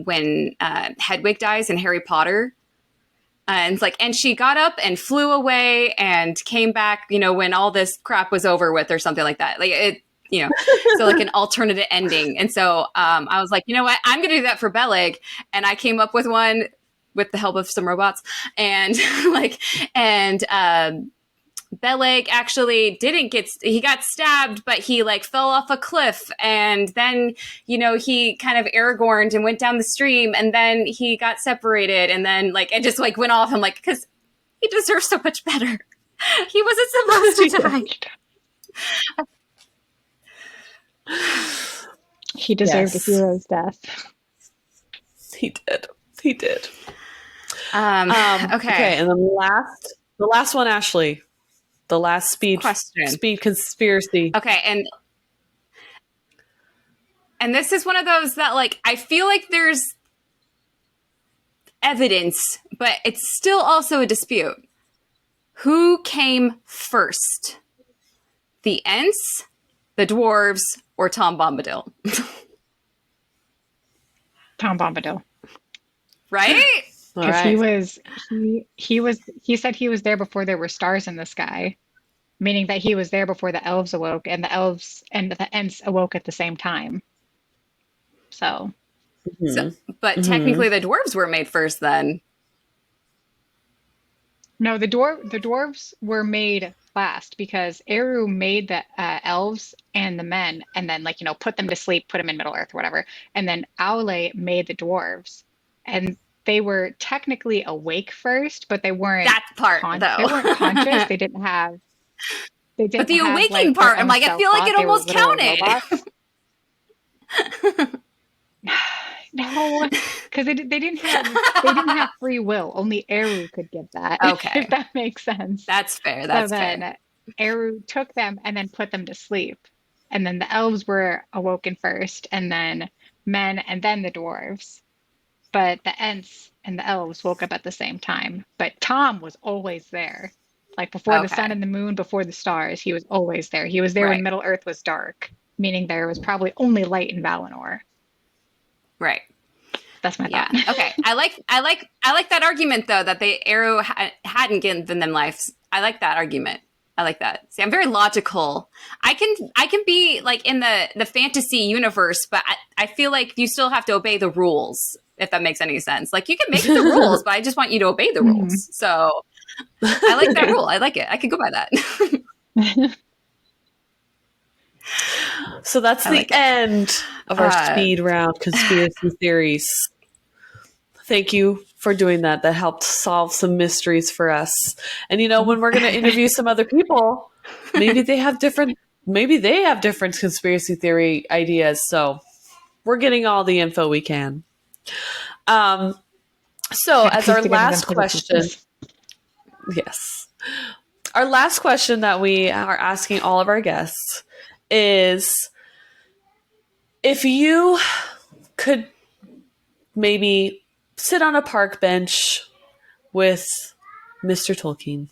S3: when Hedwig dies in Harry Potter. And it's like, and she got up and flew away and came back, you know, when all this crap was over with, or something like that. Like it, you know, so like an alternative ending. And so I was like, you know what, I'm going to do that for Beleg. And I came up with one with the help of some robots, and Beleg actually he got stabbed, but he like fell off a cliff, and then, you know, he kind of Aragorned and went down the stream, and then he got separated, and then like it just like went off. I'm like, because he deserves so much better. He wasn't supposed to die.
S2: He deserved a hero's death.
S1: He did. He did.
S3: Okay.
S1: And the last one, Ashley. The last speed conspiracy.
S3: Okay, and this is one of those that like I feel like there's evidence, but it's still also a dispute. Who came first? The Ents, the dwarves, or Tom Bombadil?
S2: Tom Bombadil.
S3: Right?
S2: Because he said he was there before there were stars in the sky, meaning that he was there before the elves awoke, and the elves and the Ents awoke at the same time. So,
S3: but technically the dwarves were made first then.
S2: No, the dwarves were made last because Eru made the elves and the men, and then like, you know, put them to sleep, put them in Middle Earth or whatever, and then Aule made the dwarves, and they were technically awake first, but they weren't.
S3: That part though,
S2: they weren't conscious. They didn't have. They didn't.
S3: But the
S2: have,
S3: awaking
S2: like,
S3: part, I'm like, I feel like it almost counted.
S2: No, because they didn't have free will. Only Eru could get that.
S3: Okay,
S2: if that makes sense.
S3: That's fair.
S2: So then Eru took them and then put them to sleep, and then the elves were awoken first, and then men, and then the dwarves. but the Ents and the elves woke up at the same time. But Tom was always there. Like before the sun
S3: Okay.
S2: and the moon, before the stars, he was always there. He was there when
S3: Right.
S2: Middle Earth was dark, meaning there was probably only light in Valinor.
S3: Right.
S2: That's my
S3: Yeah.
S2: thought.
S3: Okay. I like that argument though, that the arrow hadn't given them life. I like that argument. I like that. See, I'm very logical. I can be like in the fantasy universe, but I feel like you still have to obey the rules, if that makes any sense. Like you can make the rules, but I just want you to obey the
S2: Mhm.
S3: rules. So I like that rule. I like it. I could go by that.
S1: So that's
S3: I
S1: the
S3: like it.
S1: end of our speed round conspiracy theories. Thank you for doing that. That helped solve some mysteries for us. And when we're going to interview some other people, maybe they have different conspiracy theory ideas. So we're getting all the info we can. So as our last question, yes, our last question that we are asking all of our guests is, if you could maybe sit on a park bench with Mr. Tolkien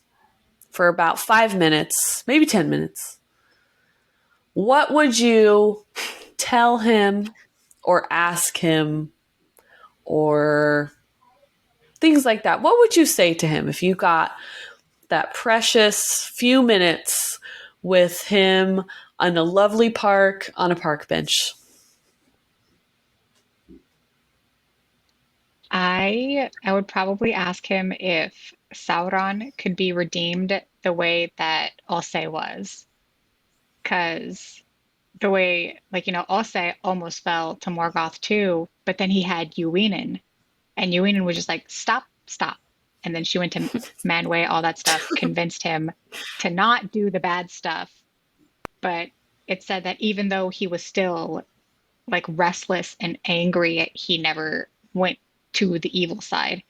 S1: for about 5 minutes, maybe 10 minutes, what would you tell him or ask him or things like that? What would you say to him if you got that precious few minutes with him on a lovely park on a park bench?
S2: I would probably ask him if Sauron could be redeemed the way that Alcé was. Because the way, like, Alcé almost fell to Morgoth too, but then he had Ewinin, and Ewinin was just like, stop, stop. And then she went to Manwë, all that stuff, convinced him to not do the bad stuff. But it said that even though he was still like restless and angry, he never went to the evil side.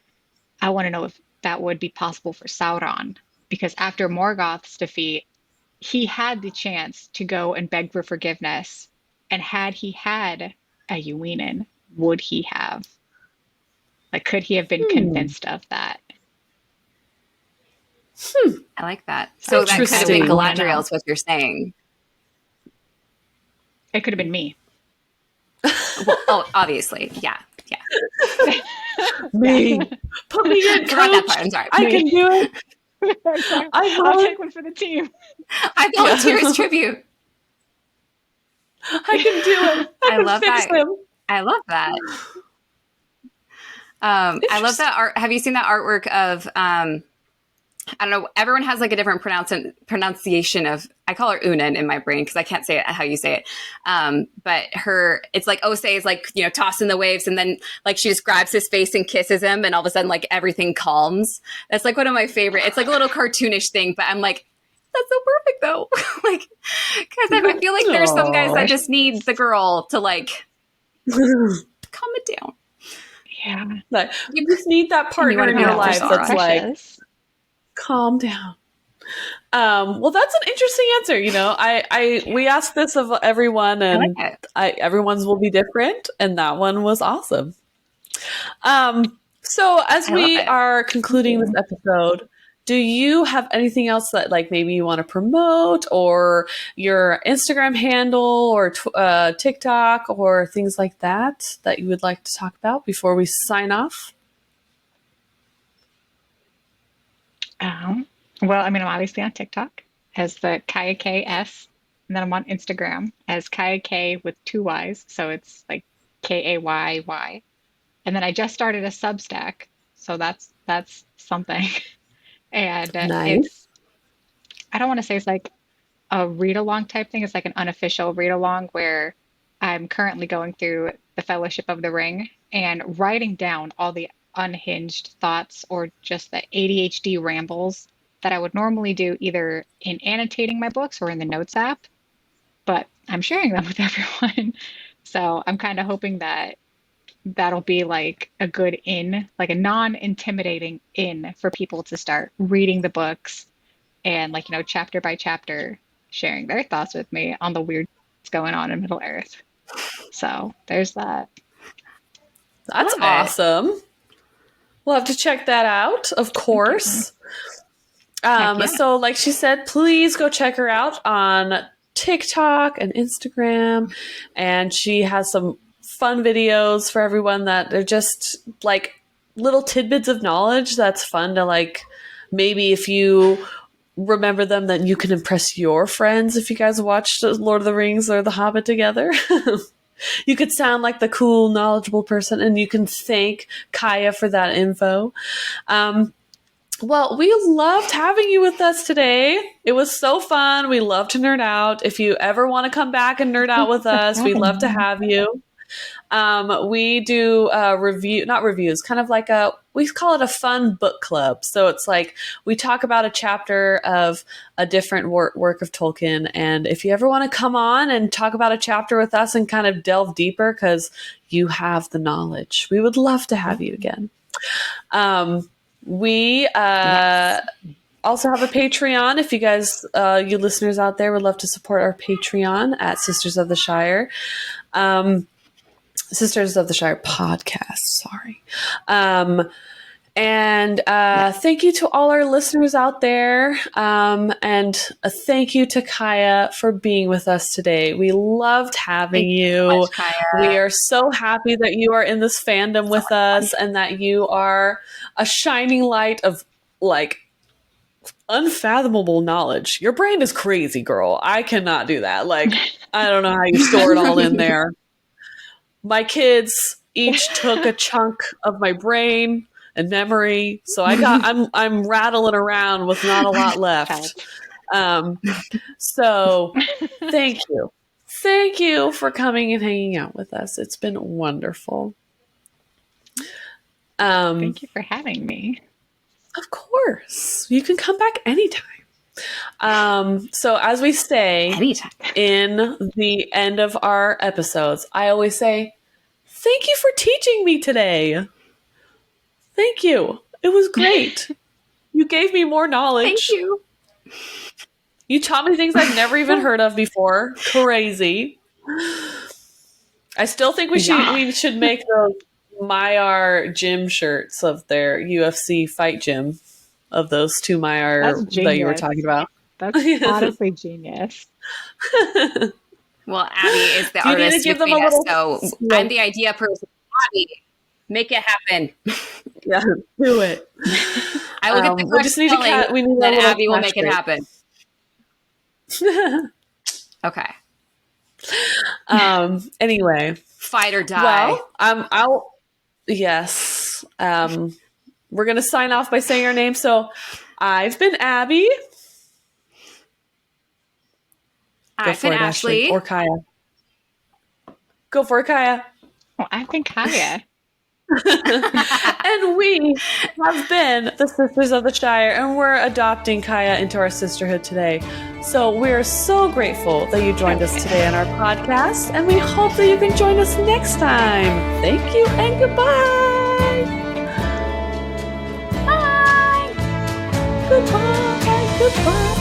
S2: I want to know if that would be possible for Sauron, because after Morgoth's defeat, he had the chance to go and beg for forgiveness. And had he had a Ewinin, would he have? Like, could he have been convinced of that?
S3: I like that. So that could have been Galadriel, is what you're saying.
S2: It could have been me.
S3: Well, obviously, yeah.
S1: Me. Put me in,
S3: Forgot that
S1: coach.
S3: part. I'm sorry.
S1: I can do it.
S2: I'll take one for the team.
S3: I volunteer as tribute.
S1: I can do it.
S3: I love
S1: fix
S3: that.
S1: him.
S3: I love that. I love that art. Have you seen that artwork of I don't know, everyone has like a different pronunciation of, I call her Unan in my brain because I can't say it how you say it. But it's like Osei is like, tossing the waves, and then like she just grabs his face and kisses him, and all of a sudden like everything calms. That's like one of my favorite. It's like a little cartoonish thing, but I'm like, that's so perfect though. Like, because I feel like there's some guys that just need the girl to like calm it down.
S2: Yeah.
S1: Like, you just need that partner in your life that's like, calm down. Well, that's an interesting answer. We asked this of everyone, and everyone's will be different, and that one was awesome. So as we are concluding this episode, do you have anything else that like maybe you want to promote, or your Instagram handle, or TikTok, or things like that you would like to talk about before we sign off?
S2: Well, I'm obviously on TikTok as the Kaia Kay S, and then I'm on Instagram as Kaia Kay with 2 Y's, so it's like Kayy. And then I just started a Substack, so that's something. And
S1: nice.
S2: I don't want to say it's like a read-along type thing. It's like an unofficial read-along where I'm currently going through the Fellowship of the Ring and writing down all the unhinged thoughts or just the ADHD rambles that I would normally do either in annotating my books or in the notes app, but I'm sharing them with everyone. So I'm kind of hoping that that'll be like a good like a non-intimidating for people to start reading the books and like, chapter by chapter sharing their thoughts with me on the weird that's going on in Middle Earth. So there's that.
S1: That's
S3: Love it.
S1: awesome. We'll have to check that out, of course.
S2: Yeah.
S1: So like she said, please go check her out on TikTok and Instagram. And she has some fun videos for everyone that are just like little tidbits of knowledge that's fun to like, maybe if you remember them, then you can impress your friends if you guys watched Lord of the Rings or The Hobbit together. You could sound like the cool, knowledgeable person, and you can thank Kaia for that info. Well, we loved having you with us today. It was so fun. We love to nerd out. If you ever want to come back and nerd out with us, we'd love to have you. We do not reviews, kind of like we call it a fun book club. So it's like we talk about a chapter of a different work of Tolkien. And if you ever want to come on and talk about a chapter with us and kind of delve deeper, because you have the knowledge, we would love to have you again. We also have a Patreon. If you guys, you listeners out there, would love to support our Patreon at Sisters of the Shire. Sisters of the Shire Podcast, sorry. Thank you to all our listeners out there. And a thank you to Kaia for being with us today. We loved having you.
S3: So much, Kaia.
S1: We are so happy that you are in this fandom with us and that you are a shining light of like unfathomable knowledge. Your brain is crazy, girl. I cannot do that. Like, I don't know how you store it all in there. My kids each took a chunk of my brain and memory, so I'm rattling around with not a lot left. So thank you for coming and hanging out with us. It's been wonderful.
S2: Thank you for having me.
S1: Of course, you can come back anytime. So as we say
S3: Anytime.
S1: in the end of our episodes, I always say, thank you for teaching me today. Thank you. It was great. You gave me more knowledge.
S3: Thank you.
S1: You taught me things I've never even heard of before. Crazy. I still think we should make those Maiar gym shirts of their UFC fight gym, of those two Maiar that you were talking about.
S2: That's honestly genius.
S3: Well, Abby is the artist between us, so I'm the idea person. Abby, make it happen.
S1: Yeah, do it.
S3: I will get the correct spelling,
S1: we need
S3: then
S1: a
S3: Abby will make it happen. Okay.
S1: Anyway.
S3: Fight or die.
S1: Well, yes. We're going to sign off by saying our name. So I've been Abby.
S3: I've been Ashley.
S1: Or Kaia. Go for it, Kaia.
S2: Well, I've been Kaia.
S1: And we have been the Sisters of the Shire, and we're adopting Kaia into our sisterhood today. So we're so grateful that you joined us today on our podcast, and we hope that you can join us next time. Thank you and goodbye.
S3: Bye.
S1: Goodbye.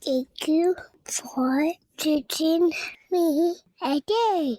S4: Thank you for teaching me a day.